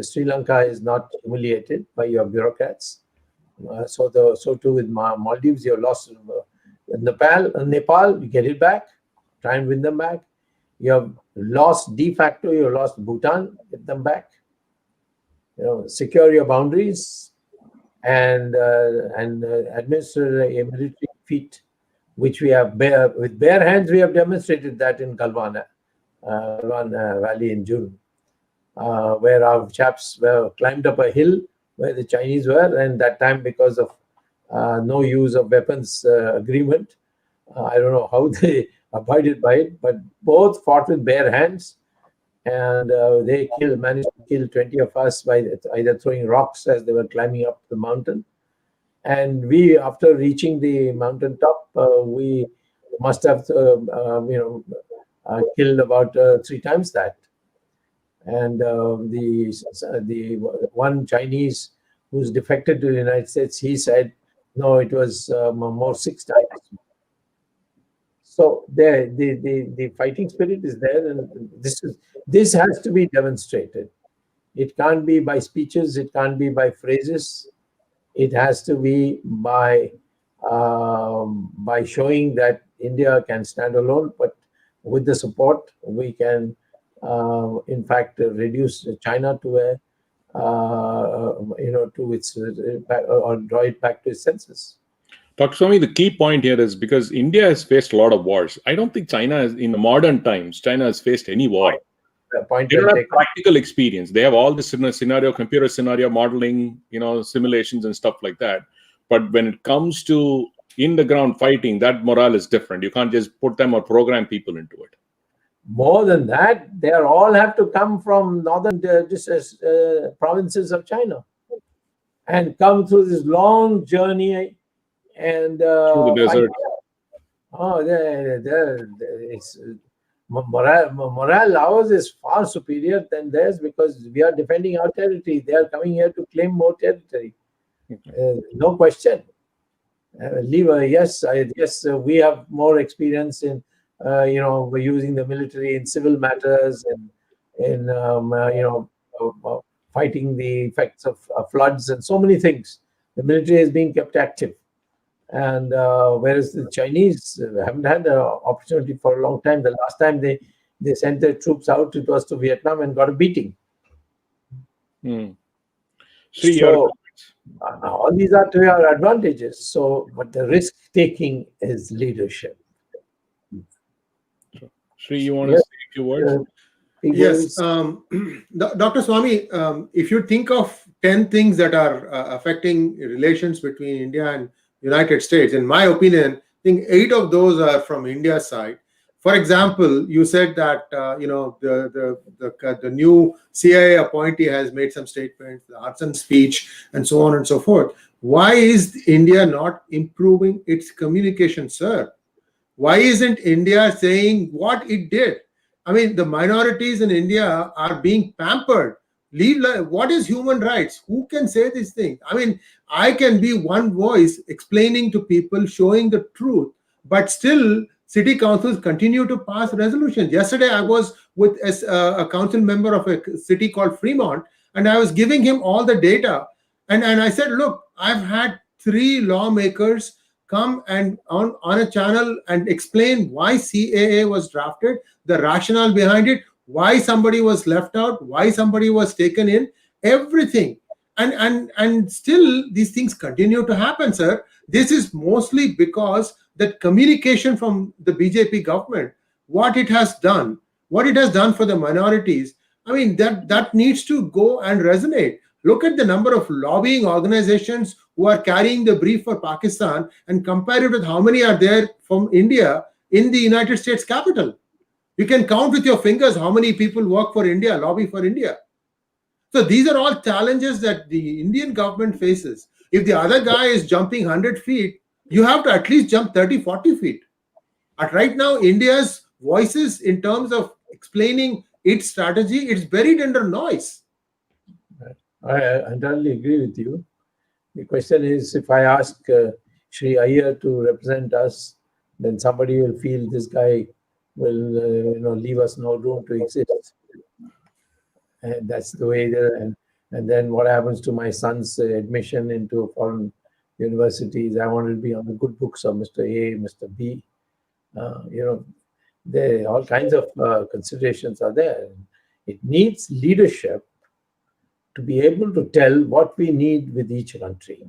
Sri Lanka is not humiliated by your bureaucrats. So too with Maldives, you lost Nepal, you get it back, try and win them back. You have lost de facto, you lost Bhutan, get them back. Secure your boundaries and administer a military feat, which we have with bare hands. We have demonstrated that in Galwan Valley in June, where our chaps climbed up a hill where the Chinese were, and that time because of no use of weapons agreement, I don't know how they abided by it, but both fought with bare hands, and they managed to kill 20 of us by either throwing rocks as they were climbing up the mountain. And we, after reaching the mountain top, we must have killed about 3 times that. And the one Chinese who's defected to the United States, he said, no, it was more 6 times. So the fighting spirit is there, and this has to be demonstrated. It can't be by speeches, it can't be by phrases. It has to be by showing that India can stand alone, but with the support, we can, in fact, reduce China to to its or draw it back to its senses. Dr. Swamy, the key point here is because India has faced a lot of wars. I don't think China has, in modern times, China has faced any war. They don't have practical experience. They have all the scenario, computer scenario modeling, simulations and stuff like that. But when it comes to in the ground fighting, that morale is different. You can't just put them or program people into it. More than that, they all have to come from northern provinces of China and come through this long journey and through the desert. It's morale ours is far superior than theirs because we are defending our territory. They are coming here to claim more territory. No question. Yes, we have more experience in we're using the military in civil matters and in fighting the effects of floods and so many things. The military is being kept active. And whereas the Chinese haven't had an opportunity for a long time. The last time they sent their troops out, it was to Vietnam and got a beating. Sree, so all these are to our advantages. So, but the risk-taking is leadership. Sree, you want to say a few words? Yes, Dr. Swamy, if you think of 10 things that are affecting relations between India and United States, in my opinion, I think 8 of those are from India's side. For example, you said that the new CIA appointee has made some statements, the Hudson speech, and so on and so forth. Why is India not improving its communication, sir? Why isn't India saying what it did? I mean, the minorities in India are being pampered. What is human rights? Who can say these things? I mean, I can be one voice explaining to people, showing the truth, but still city councils continue to pass resolutions. Yesterday, I was with a council member of a city called Fremont, and I was giving him all the data. And I said, look, I've had 3 lawmakers come and on a channel and explain why CAA was drafted, the rationale behind it, why somebody was left out, why somebody was taken in, everything. And still these things continue to happen, sir. This is mostly because that communication from the BJP government, what it has done for the minorities, I mean, that needs to go and resonate. Look at the number of lobbying organizations who are carrying the brief for Pakistan and compare it with how many are there from India in the United States Capitol. You can count with your fingers how many people work for India, lobby for India. So these are all challenges that the Indian government faces. If the other guy is jumping 100 feet, you have to at least jump 30, 40 feet. Right now, India's voices in terms of explaining its strategy, it's buried under noise. I entirely agree with you. The question is, if I ask Sree Iyer to represent us, then somebody will feel this guy will leave us no room to exist. And that's the way and then what happens to my son's admission into foreign universities? I wanted to be on the good books of Mr. A, Mr. B. There all kinds of considerations are there. It needs leadership to be able to tell what we need with each country.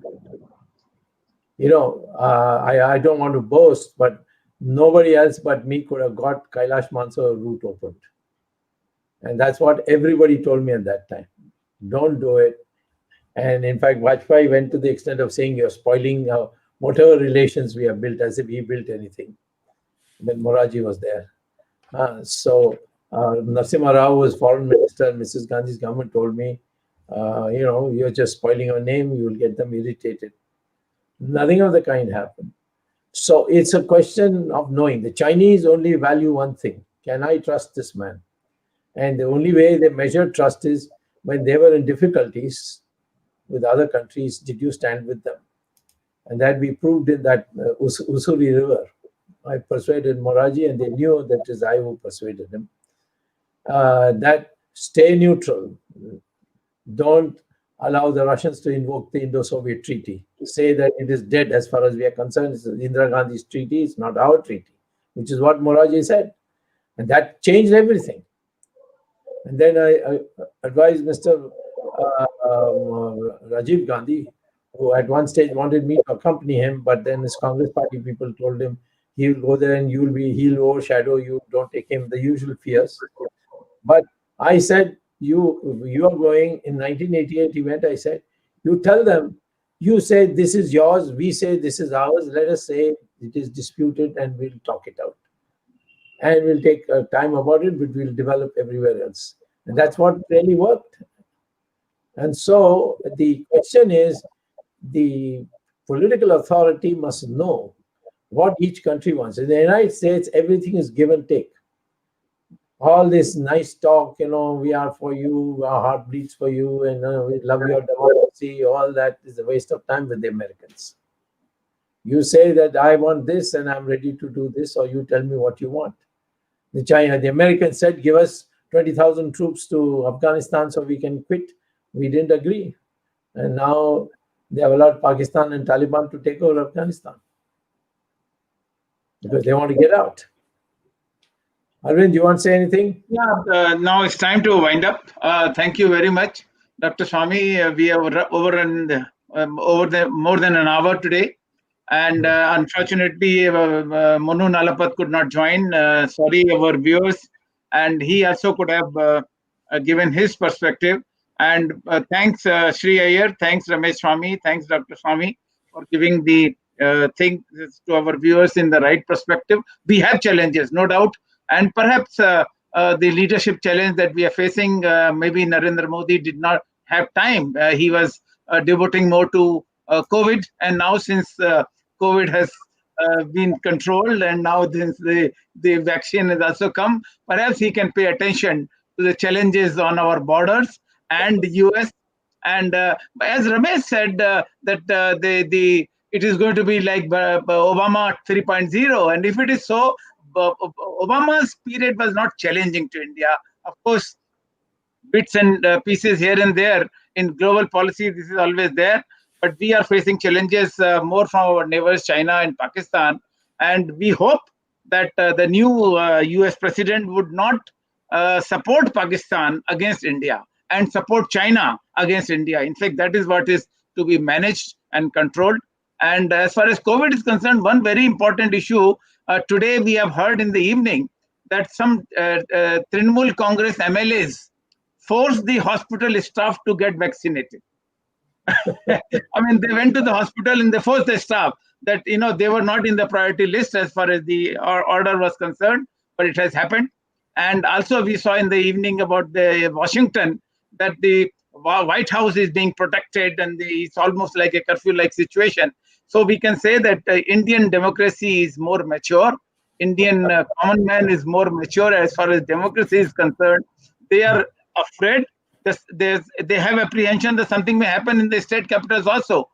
I don't want to boast, but nobody else but me could have got Kailash Mansarovar route opened. And that's what everybody told me at that time. Don't do it. And in fact, Vajpayee went to the extent of saying, you're spoiling whatever relations we have built, as if he built anything. When Moraji was there. Narasimha Rao was foreign minister, and Mrs. Gandhi's government told me, you're just spoiling your name, you will get them irritated. Nothing of the kind happened. So it's a question of knowing. The Chinese only value one thing. Can I trust this man? And the only way they measure trust is when they were in difficulties with other countries, did you stand with them? And that we proved in that Usuri River. I persuaded Moraji, and they knew that it is I who persuaded him. That stay neutral. Don't allow the Russians to invoke the Indo-Soviet treaty. Say that it is dead as far as we are concerned. It's Indira Gandhi's treaty, it's not our treaty, which is what Moraji said. And that changed everything. And then I advised Mr. Rajiv Gandhi, who at one stage wanted me to accompany him, but then his Congress party people told him, he'll go there and he'll overshadow you, don't take him, the usual fears. But I said, you are going, in 1988 he went, I said, you tell them, you say this is yours, we say this is ours, let us say it is disputed and we'll talk it out. And we'll take time about it, but we'll develop everywhere else. And that's what really worked. And so the question is, the political authority must know what each country wants. In the United States, everything is give and take. All this nice talk, we are for you, our heart bleeds for you, and we love your democracy, all that is a waste of time with the Americans. You say that I want this and I'm ready to do this, or you tell me what you want. The Americans said, give us 20,000 troops to Afghanistan so we can quit. We didn't agree. And now they have allowed Pakistan and Taliban to take over Afghanistan because they want to get out. Arvind, do you want to say anything? Yeah, now it's time to wind up. Thank you very much, Dr. Swamy. We are over more than an hour today. And unfortunately, Monu Nalapat could not join. Sorry, our viewers. And he also could have given his perspective. And thanks, Sree Iyer. Thanks, Ramesh Swamy. Thanks, Dr. Swamy, for giving the things to our viewers in the right perspective. We have challenges, no doubt. And perhaps the leadership challenge that we are facing, maybe Narendra Modi did not have time. He was devoting more to COVID. And now since COVID has been controlled, and now since the vaccine has also come, perhaps he can pay attention to the challenges on our borders and the US. And as Ramesh said, that it is going to be like Obama 3.0. And if it is so, Obama's period was not challenging to India. Of course, bits and pieces here and there in global policy, this is always there. But we are facing challenges more from our neighbors, China and Pakistan. And we hope that the new US president would not support Pakistan against India and support China against India. In fact, that is what is to be managed and controlled. And as far as COVID is concerned, one very important issue, today we have heard in the evening that some Trinamool Congress MLAs forced the hospital staff to get vaccinated. I mean, they went to the hospital and they forced the staff that, they were not in the priority list as far as the order was concerned, but it has happened. And also we saw in the evening about the Washington that the White House is being protected and it's almost like a curfew-like situation. So we can say that Indian democracy is more mature Indian common man is more mature as far as democracy is concerned. They are afraid. They have apprehension that something may happen in the state capitals also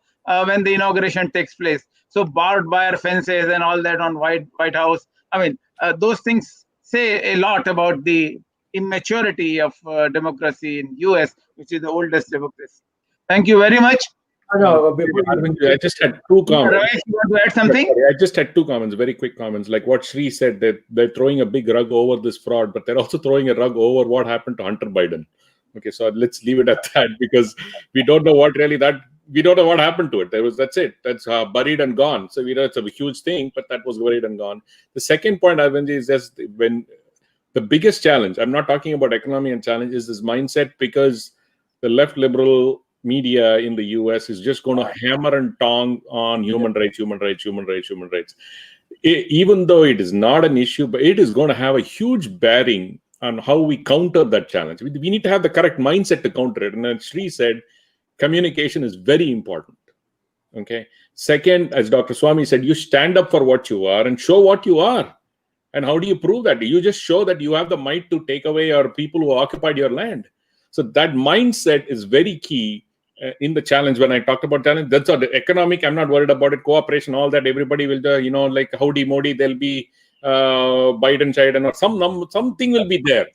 when the inauguration takes place. So barbed wire fences and all that on White House. I mean, those things say a lot about the immaturity of democracy in US, which is the oldest democracy. Thank you very much. I just had two comments. Ramesh, you want to add something? I just had two comments, very quick comments. Like what Sree said, they're throwing a big rug over this fraud, but they're also throwing a rug over what happened to Hunter Biden. Okay, so let's leave it at that, because we don't know what happened to it. That's it. That's buried and gone. So it's a huge thing, but that was buried and gone. The second point, Arvind, is just when the biggest challenge, I'm not talking about economy and challenge, is this mindset, because the left liberal media in the US is just going to hammer and tong on human rights. Even though it is not an issue, but it is going to have a huge bearing on how we counter that challenge. We need to have the correct mindset to counter it. And as Sree said, communication is very important. Okay. Second, as Dr. Swamy said, you stand up for what you are and show what you are. And how do you prove that? You just show that you have the might to take away your people who occupied your land. So that mindset is very key in the challenge. When I talked about challenge, that's all. The economic, I'm not worried about it. Cooperation, all that, everybody will, like howdy modi, there'll be Biden side and something will be there.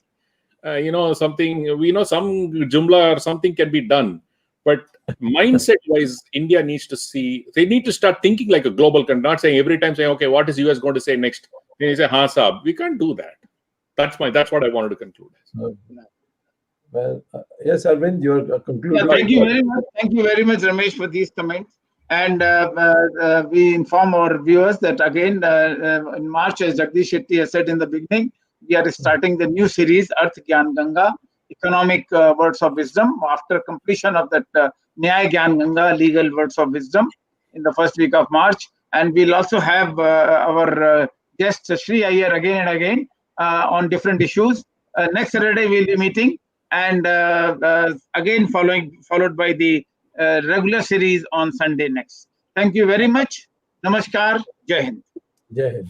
Something, some jumla or something can be done. But mindset-wise, India needs to they need to start thinking like a global country, not saying every time saying, okay, what is US going to say next? They say, ha, saab. We can't do that. That's what I wanted to conclude. Well, yes, Arvind, your conclusion. Yeah, thank you very much. Thank you very much, Ramesh, for these comments. And we inform our viewers that again, in March, as Jagdish Shetty has said in the beginning, we are starting the new series, Arth Gyan Ganga, Economic Words of Wisdom, after completion of that Nyaya Gyan Ganga, Legal Words of Wisdom, in the first week of March. And we'll also have our guest, Sree Iyer, again and again on different issues. Next Saturday, we'll be meeting. And again, followed by the regular series on Sunday next. Thank you very much. Namaskar. Jai Hind. Jai Hind.